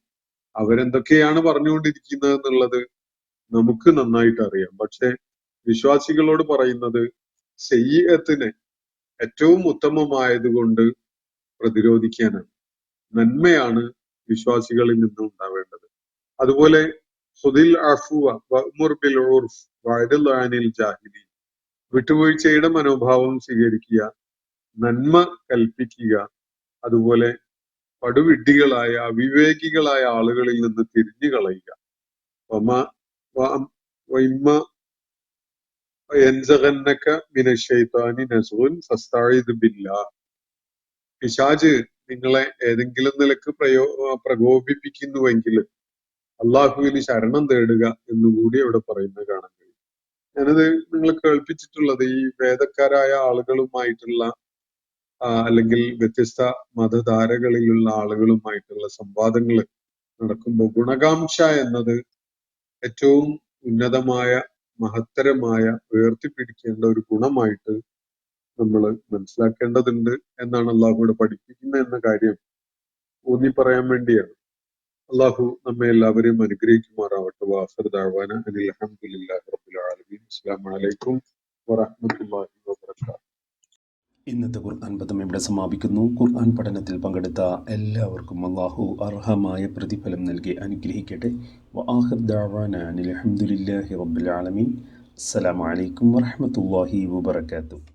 അവരെന്തൊക്കെയാണ് പറഞ്ഞുകൊണ്ടിരിക്കുന്നത് എന്നുള്ളത് നമുക്ക് നന്നായിട്ട് അറിയാം. പക്ഷെ വിശ്വാസികളോട് പറയുന്നത് സയ്യിഅത്തിനെ ഏറ്റവും ഉത്തമമായതുകൊണ്ട് പ്രതിരോധിക്കാനാണ്. നന്മയാണ് വിശ്വാസികളിൽ നിന്നും ഉണ്ടാവേണ്ടത്. അതുപോലെ ഖുദിൽ അഫ്വ വഅ്മുർ ബിൽ ഉർഫ് വഅ്രിദ് അനിൽ ജാഹിലീൻ, വിട്ടുവീഴ്ചയുടെ മനോഭാവം സ്വീകരിക്കുക, നന്മ കൽപ്പിക്കുക, അതുപോലെ പടുവിഡ്ഢികളായ അവിവേകികളായ ആളുകളിൽ നിന്ന് തിരിഞ്ഞു കളയുക. പിശാച് നിങ്ങളെ ഏതെങ്കിലും നിലക്ക് പ്രകോപിപ്പിക്കുന്നുവെങ്കിൽ അള്ളാഹുവിൽ ശരണം തേടുക എന്നുകൂടി അവിടെ പറയുന്നത് കാണാൻ കഴിയും. ഞാനത് നിങ്ങൾ കേൾപ്പിച്ചിട്ടുള്ളത് ഈ വേദക്കാരായ ആളുകളുമായിട്ടുള്ള അല്ലെങ്കിൽ വ്യത്യസ്ത മതധാരകളിലുള്ള ആളുകളുമായിട്ടുള്ള സംവാദങ്ങൾ നടക്കുമ്പോൾ ഗുണകാംക്ഷ എന്നത് ഏറ്റവും ഉന്നതമായ, മഹത്തരമായ, ഉയർത്തിപ്പിടിക്കേണ്ട ഒരു ഗുണമായിട്ട് നമ്മൾ മനസ്സിലാക്കേണ്ടതുണ്ട് എന്നാണ് അള്ളാഹുവിടെ പഠിപ്പിക്കുന്നത് എന്ന കാര്യം ഊന്നി പറയാൻ വേണ്ടിയാണ്. അള്ളാഹു നമ്മെ എല്ലാവരെയും അനുഗ്രഹിക്കുമാറാവട്ടെ. വാഖിറു ദഅ്വാനാ അനിൽ ഹംദുലില്ലാഹി റബ്ബിൽ ആലമീൻ. അസ്സലാമു അലൈക്കും വറഹ്മത്തുള്ളാഹി വബറകാതുഹു. ഇന്നത്തെ ഖുർആൻ പദം ഇവിടെ സമാപിക്കുന്നു. ഖുർആൻ പഠനത്തിൽ പങ്കെടുത്ത എല്ലാവർക്കും അല്ലാഹു അർഹമായ പ്രതിഫലം നൽകി അനുഗ്രഹിക്കട്ടെ. വആഖിറു ദഅ്വാനാ അനിൽ ഹംദുലില്ലാഹി റബ്ബിൽ ആലമീൻ. അസ്സലാമു അലൈക്കും വറഹ്മത്തുള്ളാഹി വബറകാതുഹു.